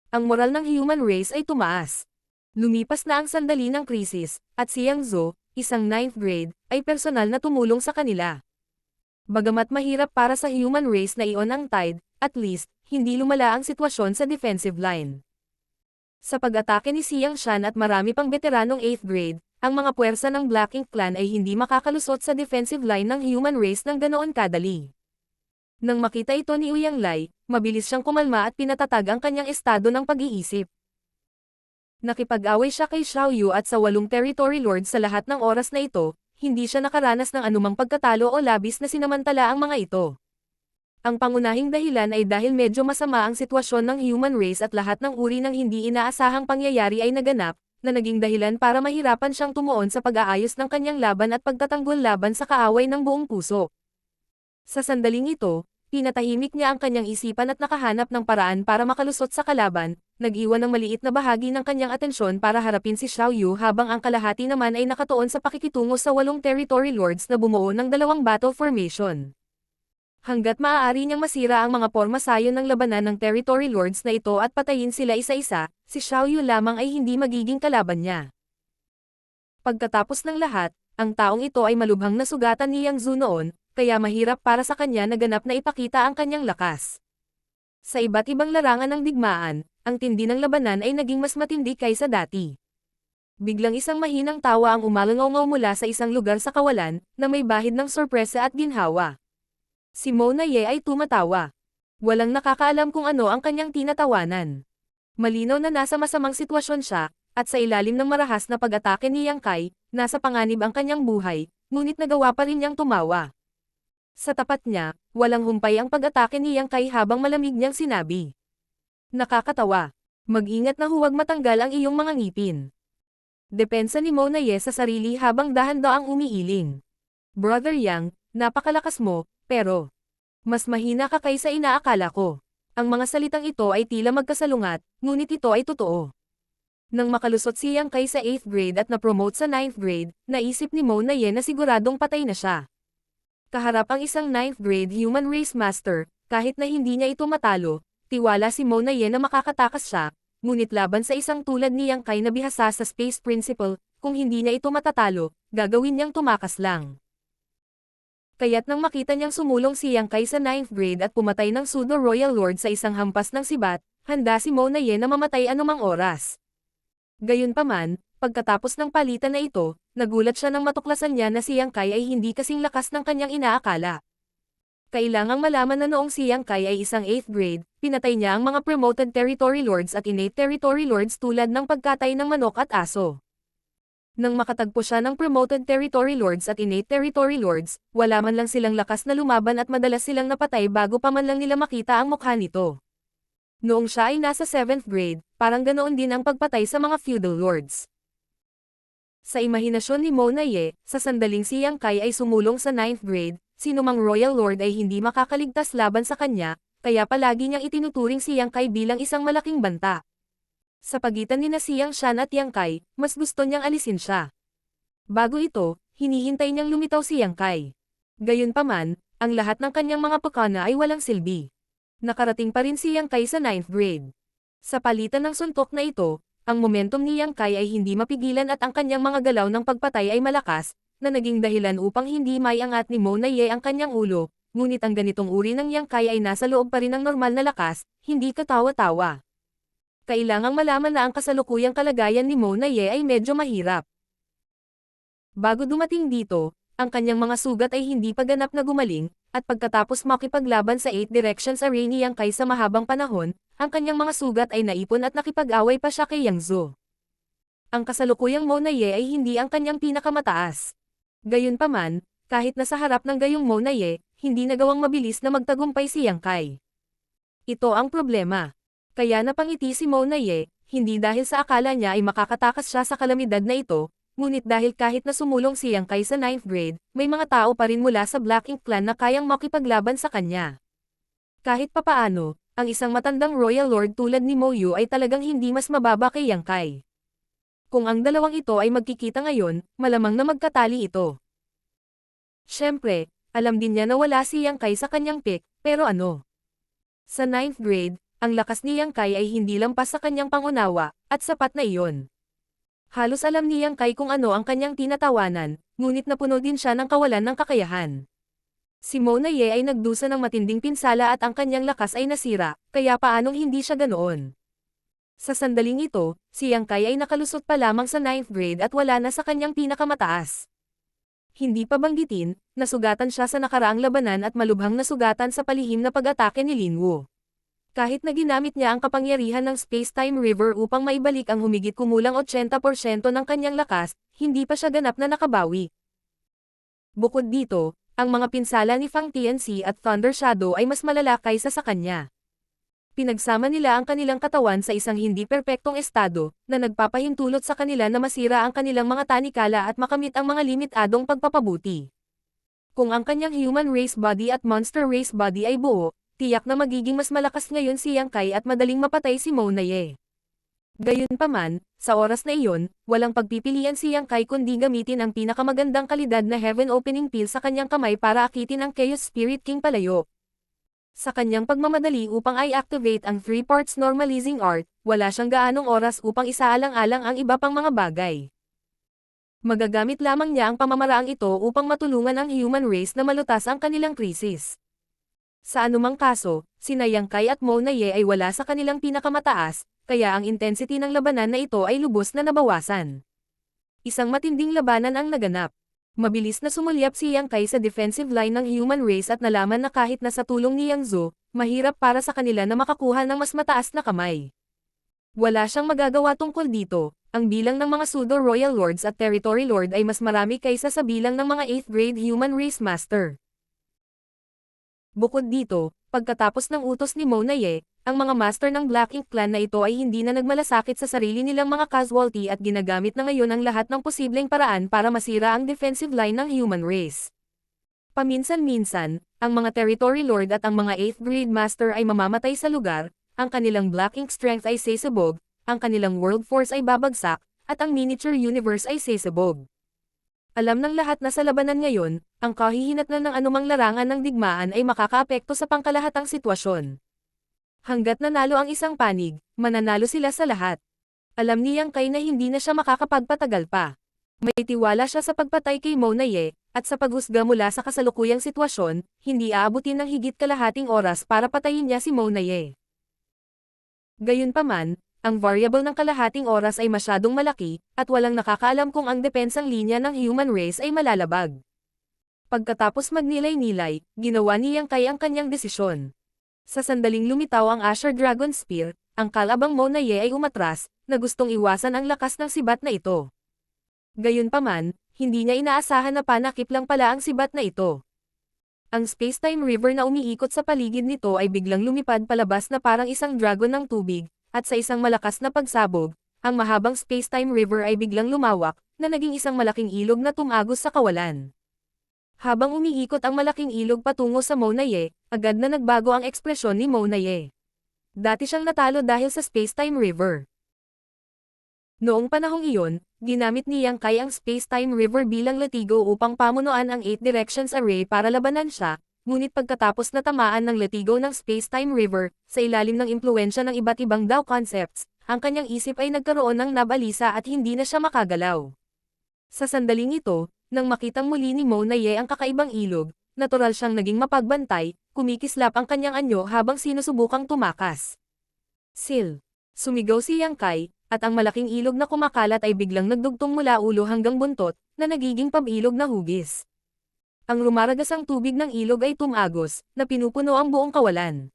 Ang moral ng human race ay tumaas. Lumipas na ang sandali ng krisis, at si Yang Zhu, isang 9th grade, ay personal na tumulong sa kanila. Bagamat mahirap para sa human race na ion ang tide, at least, hindi lumala ang sitwasyon sa defensive line. Sa pag-atake ni Xiang Shan at marami pang veteranong 8th grade, ang mga puwersa ng Black Ink Clan ay hindi makakalusot sa defensive line ng human race ng ganoon kadali. Nang makita ito ni Yang Lei, mabilis siyang kumalma at pinatatag ang kanyang estado ng pag-iisip. Nakipag-away siya kay Xiao Yu at sa 8 territory lords sa lahat ng oras na ito, hindi siya nakaranas ng anumang pagkatalo o labis na sinamantala ang mga ito. Ang pangunahing dahilan ay dahil medyo masama ang sitwasyon ng human race at lahat ng uri ng hindi inaasahang pangyayari ay naganap, na naging dahilan para mahirapan siyang tumuon sa pag-aayos ng kanyang laban at pagtatanggol laban sa kaaway ng buong puso. Sa sandaling ito, pinatahimik niya ang kanyang isipan at nakahanap ng paraan para makalusot sa kalaban, nag-iwan ng maliit na bahagi ng kanyang atensyon para harapin si Xiao Yu habang ang kalahati naman ay nakatuon sa pakikitungo sa 8 territory lords na bumuo ng dalawang battle formation. Hanggat maaari niyang masira ang mga pormasayon ng labanan ng territory lords na ito at patayin sila isa-isa, si Xiao Yu lamang ay hindi magiging kalaban niya. Pagkatapos ng lahat, ang taong ito ay malubhang nasugatan ni Yang Zhu noon, kaya mahirap para sa kanya na ganap na ipakita ang kanyang lakas. Sa iba't ibang larangan ng digmaan, ang tindi ng labanan ay naging mas matindi kaysa dati. Biglang isang mahinang tawa ang umalangaw mula sa isang lugar sa kawalan, na may bahid ng sorpresa at ginhawa. Si Mo Na-ye ay tumatawa. Walang nakakaalam kung ano ang kanyang tinatawanan. Malinaw na nasa masamang sitwasyon siya, at sa ilalim ng marahas na pag-atake ni Yang Kai, nasa panganib ang kanyang buhay, ngunit nagawa pa rin niyang tumawa. Sa tapat niya, walang humpay ang pag-atake ni Yang Kai habang malamig niyang sinabi. Nakakatawa. Mag-ingat na huwag matanggal ang iyong mga ngipin. Depensa ni Mo Na-ye sa sarili habang dahan-daang umiiling. Brother Yang, napakalakas mo, pero mas mahina ka kaysa inaakala ko. Ang mga salitang ito ay tila magkasalungat, ngunit ito ay totoo. Nang makalusot si Yang Kai sa 8th grade at na-promote sa 9th grade, naisip ni Mo Na-ye na siguradong patay na siya. Kaharap ang isang 9th grade human race master, kahit na hindi niya ito matalo, tiwala si Mona Ye na makakatakas siya, ngunit laban sa isang tulad ni Yang Kai na bihasa sa Space Principle, kung hindi niya ito matatalo, gagawin niyang tumakas lang. Kaya't nang makita niyang sumulong si Yang Kai sa 9th grade at pumatay ng pseudo-royal lord sa isang hampas ng sibat, handa si Mona Ye na mamatay anumang oras. Gayunpaman, pagkatapos ng palitan na ito, nagulat siya nang matuklasan niya na si Yang Kai ay hindi kasing lakas ng kanyang inaakala. Kailangang malaman na noong si Yang Kai ay isang 8th grade, pinatay niya ang mga promoted territory lords at innate territory lords tulad ng pagkatay ng manok at aso. Nang makatagpo siya ng promoted territory lords at innate territory lords, wala man lang silang lakas na lumaban at madalas silang napatay bago pa man lang nila makita ang mukha nito. Noong siya ay nasa 7th grade, parang ganoon din ang pagpatay sa mga feudal lords. Sa imahinasyon ni Mona Ye, sa sandaling si Yang Kai ay sumulong sa 9th grade, sinumang royal lord ay hindi makakaligtas laban sa kanya, kaya palagi niyang itinuturing si Yang Kai bilang isang malaking banta. Sa pagitan ni si Yang Shan at Yang Kai, mas gusto niyang alisin siya. Bago ito, hinihintay niyang lumitaw si Yang Kai. Gayunpaman, ang lahat ng kanyang mga pakana ay walang silbi. Nakarating pa rin si Yang Kai sa 9th grade. Sa palitan ng suntok na ito, ang momentum ni Yang Kai ay hindi mapigilan at ang kanyang mga galaw ng pagpatay ay malakas, na naging dahilan upang hindi maiangat ni Mona Ye ang kanyang ulo, ngunit ang ganitong uri ng Yang Kai ay nasa loob pa rin ng normal na lakas, hindi katawa-tawa. Kailangang malaman na ang kasalukuyang kalagayan ni Mona Ye ay medyo mahirap. Bago dumating dito, ang kanyang mga sugat ay hindi pa ganap na gumaling, at pagkatapos makipaglaban sa 8 Directions Array ni Yang Kai sa mahabang panahon, ang kanyang mga sugat ay naipon at nakipag-away pa siya kay Yang Zhou. Ang kasalukuyang Mona Ye ay hindi ang kanyang pinakamataas. Gayunpaman, kahit nasa harap ng gayong Mona Ye, hindi nagawang mabilis na magtagumpay si Yang Kai. Ito ang problema. Kaya napangiti si Mona Ye, hindi dahil sa akala niya ay makakatakas siya sa kalamidad na ito, ngunit dahil kahit na sumulong si Yang Kai sa 9th grade, may mga tao pa rin mula sa Black Ink Clan na kayang makipaglaban sa kanya. Kahit papaano, ang isang matandang royal lord tulad ni Mo Yu ay talagang hindi mas mababa kay Yang Kai. Kung ang dalawang ito ay magkikita ngayon, malamang na magkatali ito. Siyempre, alam din niya na wala si Yang Kai sa kanyang pick, pero ano? Sa 9th grade, ang lakas ni Yang Kai ay hindi lampas sa kanyang pangunawa, at sapat na iyon. Halos alam ni Yang Kai kung ano ang kanyang tinatawanan, ngunit napuno din siya ng kawalan ng kakayahan. Si Mona Ye ay nagdusa ng matinding pinsala at ang kanyang lakas ay nasira, kaya paanong hindi siya ganoon? Sa sandaling ito, si Yang Kai ay nakalusot pa lamang sa 9th grade at wala na sa kanyang pinakamataas. Hindi pa banggitin, nasugatan siya sa nakaraang labanan at malubhang nasugatan sa palihim na pag-atake ni Lin Wu. Kahit na ginamit niya ang kapangyarihan ng Space-Time River upang maibalik ang humigit kumulang 80% ng kanyang lakas, hindi pa siya ganap na nakabawi. Bukod dito, ang mga pinsala ni Fang Tianxi at Thunder Shadow ay mas malala kaysa sa kanya. Pinagsama nila ang kanilang katawan sa isang hindi perpektong estado, na nagpapahintulot sa kanila na masira ang kanilang mga tanikala at makamit ang mga limitadong pagpapabuti. Kung ang kanyang human race body at monster race body ay buo, tiyak na magiging mas malakas ngayon si Yang Kai at madaling mapatay si Mona Ye. Gayunpaman, sa oras na iyon, walang pagpipilian si Yang Kai kundi gamitin ang pinakamagandang kalidad na Heaven Opening Pill sa kanyang kamay para akitin ang Chaos Spirit King palayo. Sa kanyang pagmamadali upang i-activate ang 3 parts normalizing art, wala siyang gaanong oras upang isaalang-alang ang iba pang mga bagay. Magagamit lamang niya ang pamamaraang ito upang matulungan ang human race na malutas ang kanilang krisis. Sa anumang kaso, sina Yang Kai at Mona Ye ay wala sa kanilang pinakamataas, kaya ang intensity ng labanan na ito ay lubos na nabawasan. Isang matinding labanan ang naganap. Mabilis na sumulyap si Yang Kai sa defensive line ng human race at nalaman na kahit na sa tulong ni Yang Zhou, mahirap para sa kanila na makakuha ng mas mataas na kamay. Wala siyang magagawa tungkol dito, ang bilang ng mga pseudo-royal lords at territory lord ay mas marami kaysa sa bilang ng mga 8th grade human race master. Bukod dito, pagkatapos ng utos ni Mona Ye, ang mga master ng Black Ink Clan na ito ay hindi na nagmalasakit sa sarili nilang mga casualty at ginagamit na ngayon ang lahat ng posibleng paraan para masira ang defensive line ng human race. Paminsan-minsan, ang mga territory lord at ang mga 8th grade master ay mamamatay sa lugar, ang kanilang Black Ink strength ay sesabog, ang kanilang world force ay babagsak, at ang miniature universe ay sesabog. Alam ng lahat na sa labanan ngayon, ang kahihinatnan ng anumang larangan ng digmaan ay makakaapekto sa pangkalahatang sitwasyon. Hanggat nanalo ang isang panig, mananalo sila sa lahat. Alam ni Yang Kai na hindi na siya makakapagpatagal pa. May tiwala siya sa pagpatay kay Mona Ye, at sa paghusga mula sa kasalukuyang sitwasyon, hindi aabutin ng higit kalahating oras para patayin niya si Mona Ye. Gayunpaman, ang variable ng kalahating oras ay masyadong malaki, at walang nakakaalam kung ang depensang linya ng human race ay malalabag. Pagkatapos magnilay-nilay, ginawa ni Yang Kai ang kanyang desisyon. Sa sandaling lumitaw ang Asher Dragon Spear, ang kalabang Mona Ye ay umatras, na gustong iwasan ang lakas ng sibat na ito. Gayunpaman, hindi niya inaasahan na panakip lang pala ang sibat na ito. Ang space-time river na umiikot sa paligid nito ay biglang lumipad palabas na parang isang dragon ng tubig, at sa isang malakas na pagsabog, ang mahabang space-time river ay biglang lumawak, na naging isang malaking ilog na tumagos sa kawalan. Habang umiikot ang malaking ilog patungo sa Mona Ye, agad na nagbago ang ekspresyon ni Mona Ye. Dati siyang natalo dahil sa space-time river. Noong panahong iyon, ginamit ni Yang Kai ang space-time river bilang latigo upang pamunuan ang 8 Directions Array para labanan siya, ngunit pagkatapos na tamaan ng latigo ng space-time river, sa ilalim ng impluensya ng iba't ibang Dao concepts, ang kanyang isip ay nagkaroon ng nabalisa at hindi na siya makagalaw. Sa sandaling ito, nang makitang muli ni Mona Ye ang kakaibang ilog, natural siyang naging mapagbantay, kumikislap ang kanyang anyo habang sinusubukang tumakas. Sil. Sumigaw si Yang Kai, at ang malaking ilog na kumakalat ay biglang nagdugtong mula ulo hanggang buntot, na nagiging pabilog na hugis. Ang rumaragasang tubig ng ilog ay tumagos, na pinupuno ang buong kawalan.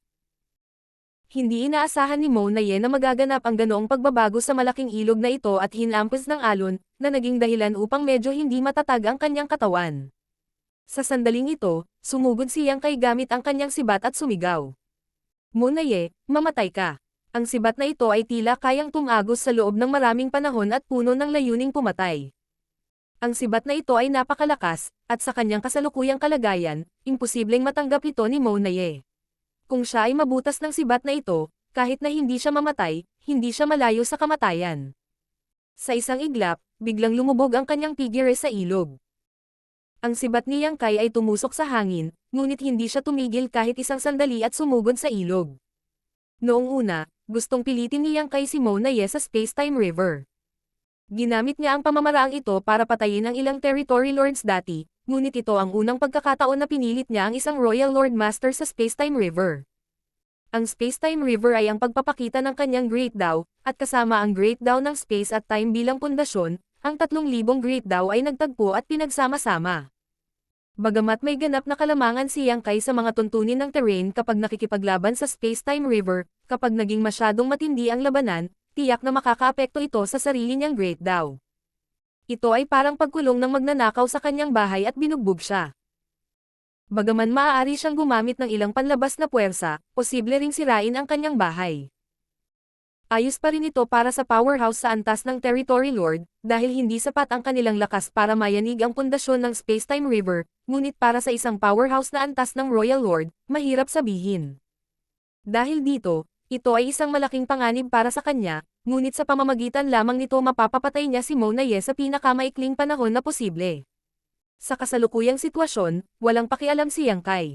Hindi inaasahan ni Mona Ye na magaganap ang ganoong pagbabago sa malaking ilog na ito at hinampas ng alon, na naging dahilan upang medyo hindi matatag ang kanyang katawan. Sa sandaling ito, sumugod si Yang Kai gamit ang kanyang sibat at sumigaw. Mona Ye, mamatay ka. Ang sibat na ito ay tila kayang tumagos sa loob ng maraming panahon at puno ng layuning pumatay. Ang sibat na ito ay napakalakas, at sa kanyang kasalukuyang kalagayan, imposibleng matanggap ito ni Mona Ye. Kung siya ay mabutas ng sibat na ito, kahit na hindi siya mamatay, hindi siya malayo sa kamatayan. Sa isang iglap, biglang lumubog ang kanyang figure sa ilog. Ang sibat ni Yang Kai ay tumusok sa hangin, ngunit hindi siya tumigil kahit isang sandali at sumugod sa ilog. Noong una, gustong pilitin ni Yang Kai si Mona Ye sa space-time river. Ginamit niya ang pamamaraang ito para patayin ang ilang territory lords dati, ngunit ito ang unang pagkakataon na pinilit niya ang isang Royal Lord Master sa space-time river. Ang space-time river ay ang pagpapakita ng kanyang Great Dao, at kasama ang Great Dao ng space at time bilang pundasyon, ang 3,000 Great Dao ay nagtagpo at pinagsama-sama. Bagamat may ganap na kalamangan si Yang Kai sa mga tuntunin ng terrain kapag nakikipaglaban sa space-time river, kapag naging masyadong matindi ang labanan, tiyak na makakaapekto ito sa sarili niyang Great Dao. Ito ay parang pagkulong ng magnanakaw sa kanyang bahay at binugbog siya. Bagaman maaari siyang gumamit ng ilang panlabas na puwersa, posible ring sirain ang kanyang bahay. Ayos pa rin ito para sa powerhouse sa antas ng Territory Lord, dahil hindi sapat ang kanilang lakas para mayanig ang pundasyon ng Spacetime River, ngunit para sa isang powerhouse na antas ng Royal Lord, mahirap sabihin. Dahil dito, ito ay isang malaking panganib para sa kanya, ngunit sa pamamagitan lamang nito mapapapatay niya si Mona Ye sa pinakamaikling panahon na posible. Sa kasalukuyang sitwasyon, walang pakialam si Yang Kai.